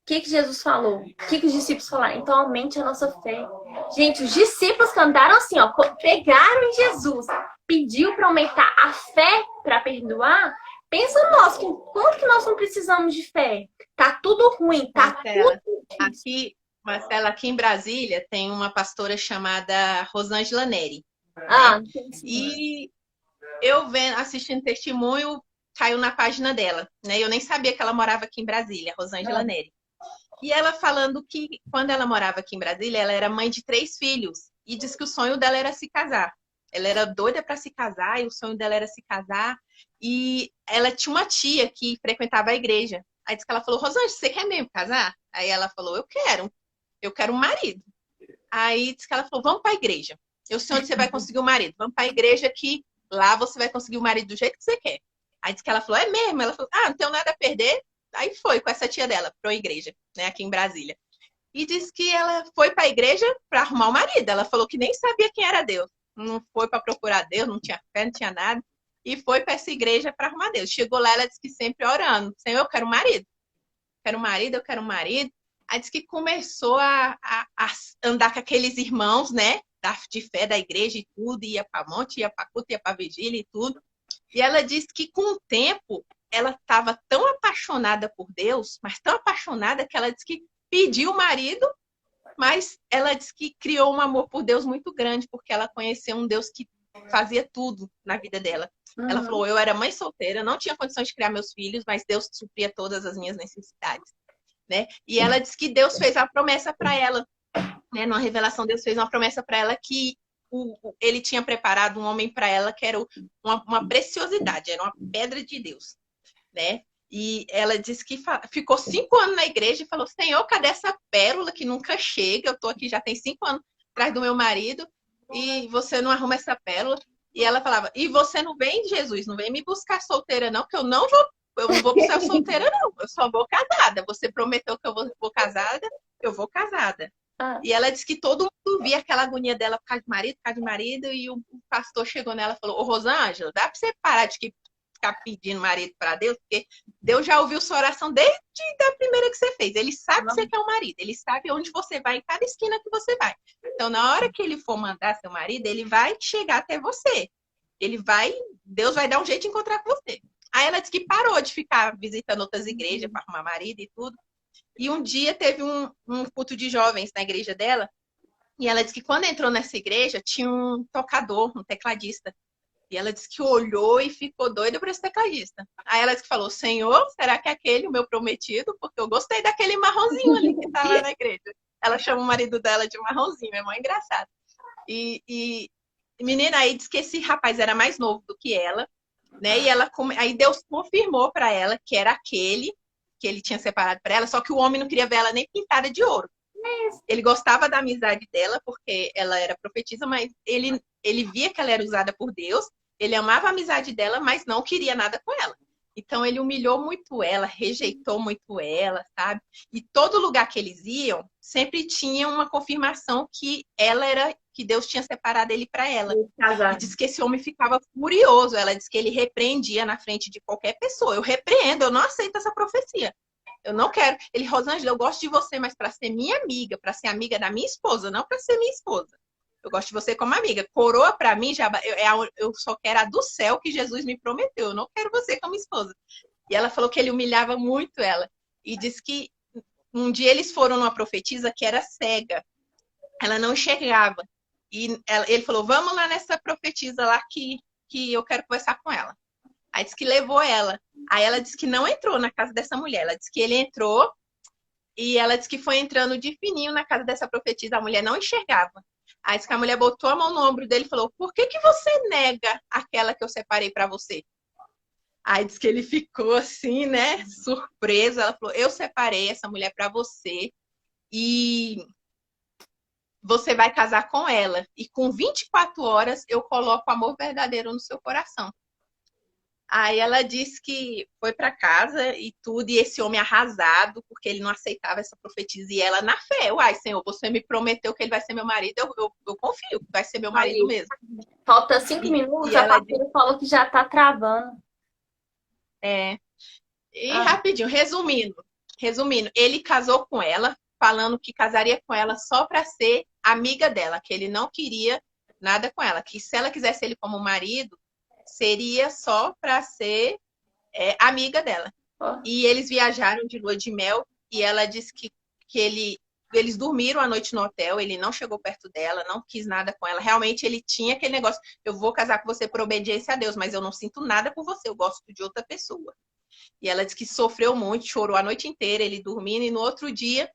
que Jesus falou? O que os discípulos falaram? Então aumente a nossa fé. Gente, os discípulos que andaram assim, ó, pegaram em Jesus, pediu para aumentar a fé para perdoar. Pensa nós, quanto que nós não precisamos de fé? Tá tudo ruim, tá Marcela, tudo... Marcela, aqui em Brasília tem uma pastora chamada Rosângela Neri. Ah, e eu assistindo testemunho, caiu na página dela, né? Eu nem sabia que ela morava aqui em Brasília, Rosângela Neri. E ela falando que quando ela morava aqui em Brasília, ela era mãe de 3 filhos e disse que o sonho dela era se casar. Ela era doida para se casar e o sonho dela era se casar. E ela tinha uma tia que frequentava a igreja. Aí disse que ela falou, Rosângela, você quer mesmo casar? Aí ela falou, eu quero um marido. Aí disse que ela falou, vamos para a igreja. Eu sei onde você vai conseguir um marido. Vamos para a igreja que lá você vai conseguir o marido do jeito que você quer. Aí disse que ela falou, é mesmo? Ela falou, não tenho nada a perder. Aí foi com essa tia dela para a igreja, né, aqui em Brasília. E disse que ela foi para a igreja para arrumar o marido. Ela falou que nem sabia quem era Deus. Não foi para procurar Deus, não tinha fé, não tinha nada. E foi para essa igreja para arrumar Deus. Chegou lá, ela disse que sempre orando. Senhor, eu quero um marido. Quero um marido, eu quero um marido. Aí disse que começou a andar com aqueles irmãos, né? De fé da igreja e tudo. Ia para monte, ia para culto, ia para vigília e tudo. E ela disse que com o tempo, ela estava tão apaixonada por Deus, mas tão apaixonada que ela disse que pediu o marido, mas ela disse que criou um amor por Deus muito grande, porque ela conheceu um Deus que fazia tudo na vida dela. Ela falou, eu era mãe solteira, não tinha condições de criar meus filhos, mas Deus supria todas as minhas necessidades, né? E ela disse que Deus fez a promessa para ela, né? Numa revelação, Deus fez uma promessa para ela que ele tinha preparado um homem para ela que era uma preciosidade, era uma pedra de Deus, né? E ela disse que ficou 5 anos na igreja e falou, Senhor, cadê essa pérola que nunca chega? Eu tô aqui já tem 5 anos atrás do meu marido e você não arruma essa pérola. E ela falava, e você não vem, Jesus, não vem me buscar solteira não, que eu não vou buscar solteira não, eu só vou casada. Você prometeu que eu vou casada, eu vou casada. E ela disse que todo mundo via aquela agonia dela por causa de marido, e o pastor chegou nela e falou, ô Rosângela, dá pra você parar de ficar pedindo marido para Deus, porque Deus já ouviu sua oração desde a primeira que você fez. Ele sabe que você quer um marido, ele sabe onde você vai, em cada esquina que você vai. Então, na hora que ele for mandar seu marido, ele vai chegar até você. Deus vai dar um jeito de encontrar com você. Aí ela disse que parou de ficar visitando outras igrejas para arrumar marido e tudo. E um dia teve um culto de jovens na igreja dela, e ela disse que quando entrou nessa igreja, tinha um tocador, um tecladista. E ela disse que olhou e ficou doida por esse tecladista. Aí ela disse que falou, Senhor, será que é aquele o meu prometido? Porque eu gostei daquele marronzinho ali que tá lá na igreja. Ela chama o marido dela de marronzinho, é muito engraçado. E menina, aí disse que esse rapaz era mais novo do que ela, né? E aí Deus confirmou para ela que era aquele que ele tinha separado para ela, só que o homem não queria ver ela nem pintada de ouro. Ele gostava da amizade dela, porque ela era profetisa, mas ele via que ela era usada por Deus, ele amava a amizade dela, mas não queria nada com ela. Então, ele humilhou muito ela, rejeitou muito ela, sabe? E todo lugar que eles iam, sempre tinha uma confirmação que ela era, que Deus tinha separado ele para ela. E diz que esse homem ficava furioso. Ela diz que ele repreendia na frente de qualquer pessoa. Eu repreendo, eu não aceito essa profecia. Eu não quero. Ele, Rosângela, eu gosto de você, mas para ser minha amiga, para ser amiga da minha esposa, não para ser minha esposa. Eu gosto de você como amiga. Coroa para mim, eu só quero a do céu que Jesus me prometeu. Eu não quero você como esposa. E ela falou que ele humilhava muito ela. E disse que um dia eles foram numa profetisa que era cega. Ela não enxergava. E ele falou, vamos lá nessa profetisa lá que eu quero conversar com ela. Aí disse que levou ela. Aí ela disse que não entrou na casa dessa mulher. Ela disse que ele entrou e ela disse que foi entrando de fininho na casa dessa profetisa. A mulher não enxergava. Aí disse que a mulher botou a mão no ombro dele e falou, por que você nega aquela que eu separei para você? Aí disse que ele ficou assim, né, surpreso. Ela falou, eu separei essa mulher para você e você vai casar com ela. E com 24 horas eu coloco amor verdadeiro no seu coração. Aí ela disse que foi para casa e tudo, e esse homem arrasado, porque ele não aceitava essa profetisa, e ela na fé, uai, Senhor, você me prometeu que ele vai ser meu marido, eu confio que vai ser meu marido mesmo. Falta 5 minutos, a parceira falou que já tá travando. Rapidinho, resumindo, ele casou com ela, falando que casaria com ela só para ser amiga dela, que ele não queria nada com ela, que se ela quisesse ele como marido, seria só para ser amiga dela. E eles viajaram de lua de mel e ela disse que eles dormiram a noite no hotel, ele não chegou perto dela, não quis nada com ela. Realmente ele tinha aquele negócio, eu vou casar com você por obediência a Deus, mas eu não sinto nada por você, eu gosto de outra pessoa. E ela disse que sofreu muito, chorou a noite inteira, ele dormindo, e no outro dia,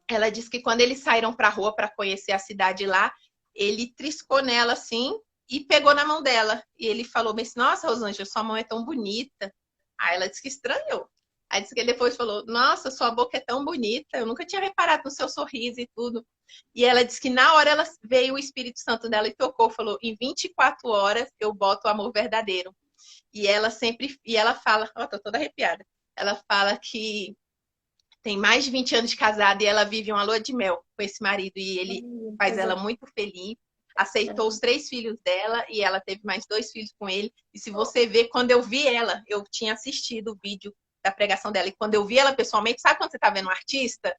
ela disse que quando eles saíram para a rua para conhecer a cidade lá, ele triscou nela assim, e pegou na mão dela. E ele falou bem assim, nossa, Rosângela, sua mão é tão bonita. Aí ela disse que estranhou. Aí disse que ele depois falou, nossa, sua boca é tão bonita, eu nunca tinha reparado no seu sorriso e tudo. E ela disse que na hora ela veio o Espírito Santo dela e tocou, falou, em 24 horas eu boto o amor verdadeiro. E ela fala, tô toda arrepiada, ela fala que tem mais de 20 anos de casada e ela vive uma lua de mel com esse marido. E ele faz ela muito feliz. Aceitou os 3 filhos dela e ela teve mais 2 filhos com ele. E se você ver, quando eu vi ela, eu tinha assistido o vídeo da pregação dela. E quando eu vi ela pessoalmente, sabe quando você tá vendo um artista?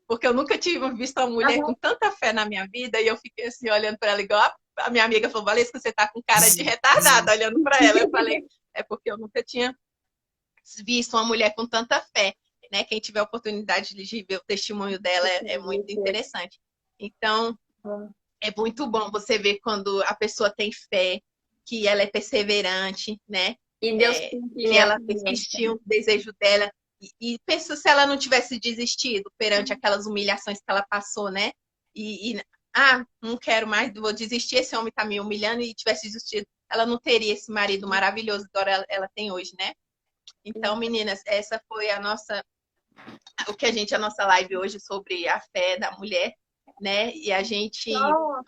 Porque eu nunca tive visto uma mulher com tanta fé na minha vida. E eu fiquei assim, olhando para ela, igual a minha amiga falou, Valesca, você tá com cara de retardada olhando para ela. Eu falei, é porque eu nunca tinha visto uma mulher com tanta fé. Né? Quem tiver a oportunidade de ver o testemunho dela é muito interessante. Então, é muito bom você ver quando a pessoa tem fé, que ela é perseverante, né? E Deus que ela desistiu do desejo dela. E pensa se ela não tivesse desistido perante aquelas humilhações que ela passou, né? Não quero mais, vou desistir, esse homem tá me humilhando, e tivesse desistido, ela não teria esse marido maravilhoso que agora ela tem hoje, né? Então, meninas, essa foi a nossa live hoje sobre a fé da mulher, né? E a gente...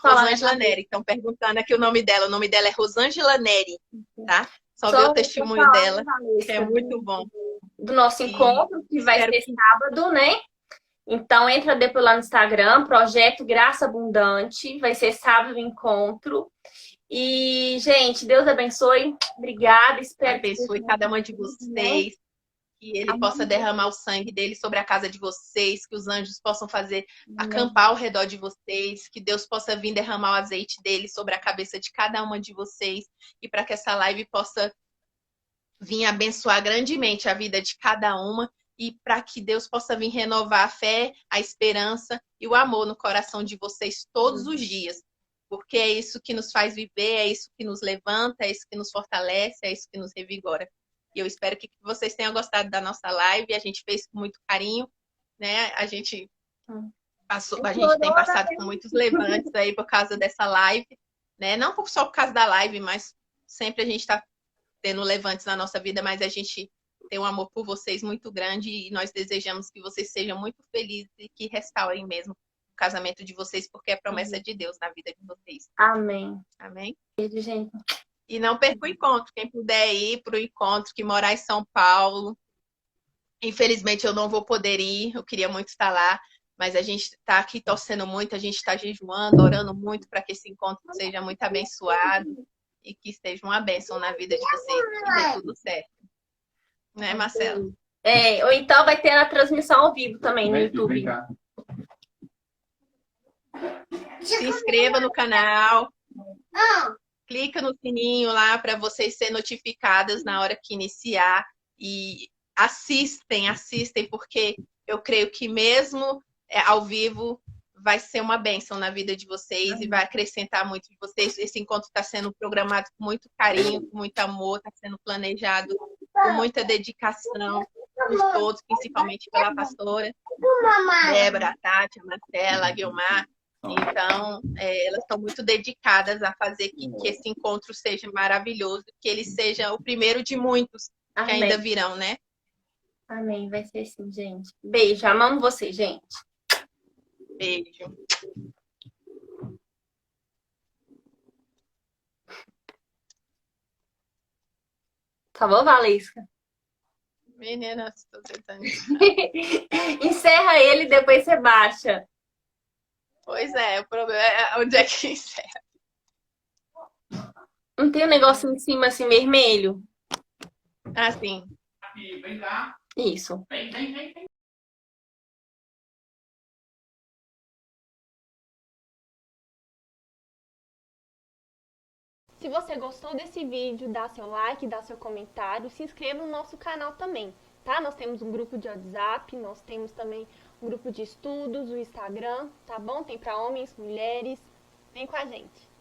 Rosângela Neri, estão perguntando aqui o nome dela. O nome dela é Rosângela Neri, tá? Só ver o testemunho dela, que é muito bom. Do nosso encontro, que vai ser sábado, né? Então, entra depois lá no Instagram, Projeto Graça Abundante. Vai ser sábado o encontro. E, gente, Deus abençoe. Obrigada. Espero abençoe cada uma de vocês. Que ele possa derramar o sangue dele sobre a casa de vocês, que os anjos possam acampar ao redor de vocês, que Deus possa vir derramar o azeite dele sobre a cabeça de cada uma de vocês, e para que essa live possa vir abençoar grandemente a vida de cada uma, e para que Deus possa vir renovar a fé, a esperança e o amor no coração de vocês todos os dias, porque é isso que nos faz viver, é isso que nos levanta, é isso que nos fortalece, é isso que nos revigora. E eu espero que vocês tenham gostado da nossa live. A gente fez com muito carinho, né? A gente tem passado por muitos levantes aí por causa dessa live, né? Não só por causa da live, mas sempre a gente está tendo levantes na nossa vida, mas a gente tem um amor por vocês muito grande e nós desejamos que vocês sejam muito felizes e que restaurem mesmo o casamento de vocês, porque é promessa de Deus na vida de vocês. Amém. Amém? Beijo, gente. E não perca o encontro. Quem puder ir para o encontro, que morar em São Paulo. Infelizmente eu não vou poder ir, eu queria muito estar lá, mas a gente está aqui torcendo muito, a gente está jejuando, orando muito para que esse encontro seja muito abençoado e que seja uma bênção na vida de vocês, que dê tudo certo. Né, Marcelo? Ou então vai ter a transmissão ao vivo também no YouTube. Se inscreva no canal. Clica no sininho lá para vocês serem notificadas na hora que iniciar. E assistem, porque eu creio que mesmo ao vivo vai ser uma bênção na vida de vocês e vai acrescentar muito de vocês. Esse encontro está sendo programado com muito carinho, com muito amor, está sendo planejado com muita dedicação por todos, principalmente pela pastora Débora, a Tati, a Marcela, a Guilmar. Então, elas estão muito dedicadas a fazer que esse encontro seja maravilhoso, que ele seja o primeiro de muitos que ainda virão, né? Amém, vai ser assim, gente. Beijo, amamos vocês, gente. Beijo. Tá bom, Valesca? Menina, estou tentando. Encerra ele e depois você baixa. Pois é, o problema é onde é que encerra. Não tem um negócio em cima assim vermelho? Assim. Vem cá. Isso. Vem. Se você gostou desse vídeo, dá seu like, dá seu comentário, se inscreva no nosso canal também, tá? Nós temos um grupo de WhatsApp, nós temos também um grupo de estudos, o Instagram, tá bom? Tem para homens, mulheres. Vem com a gente.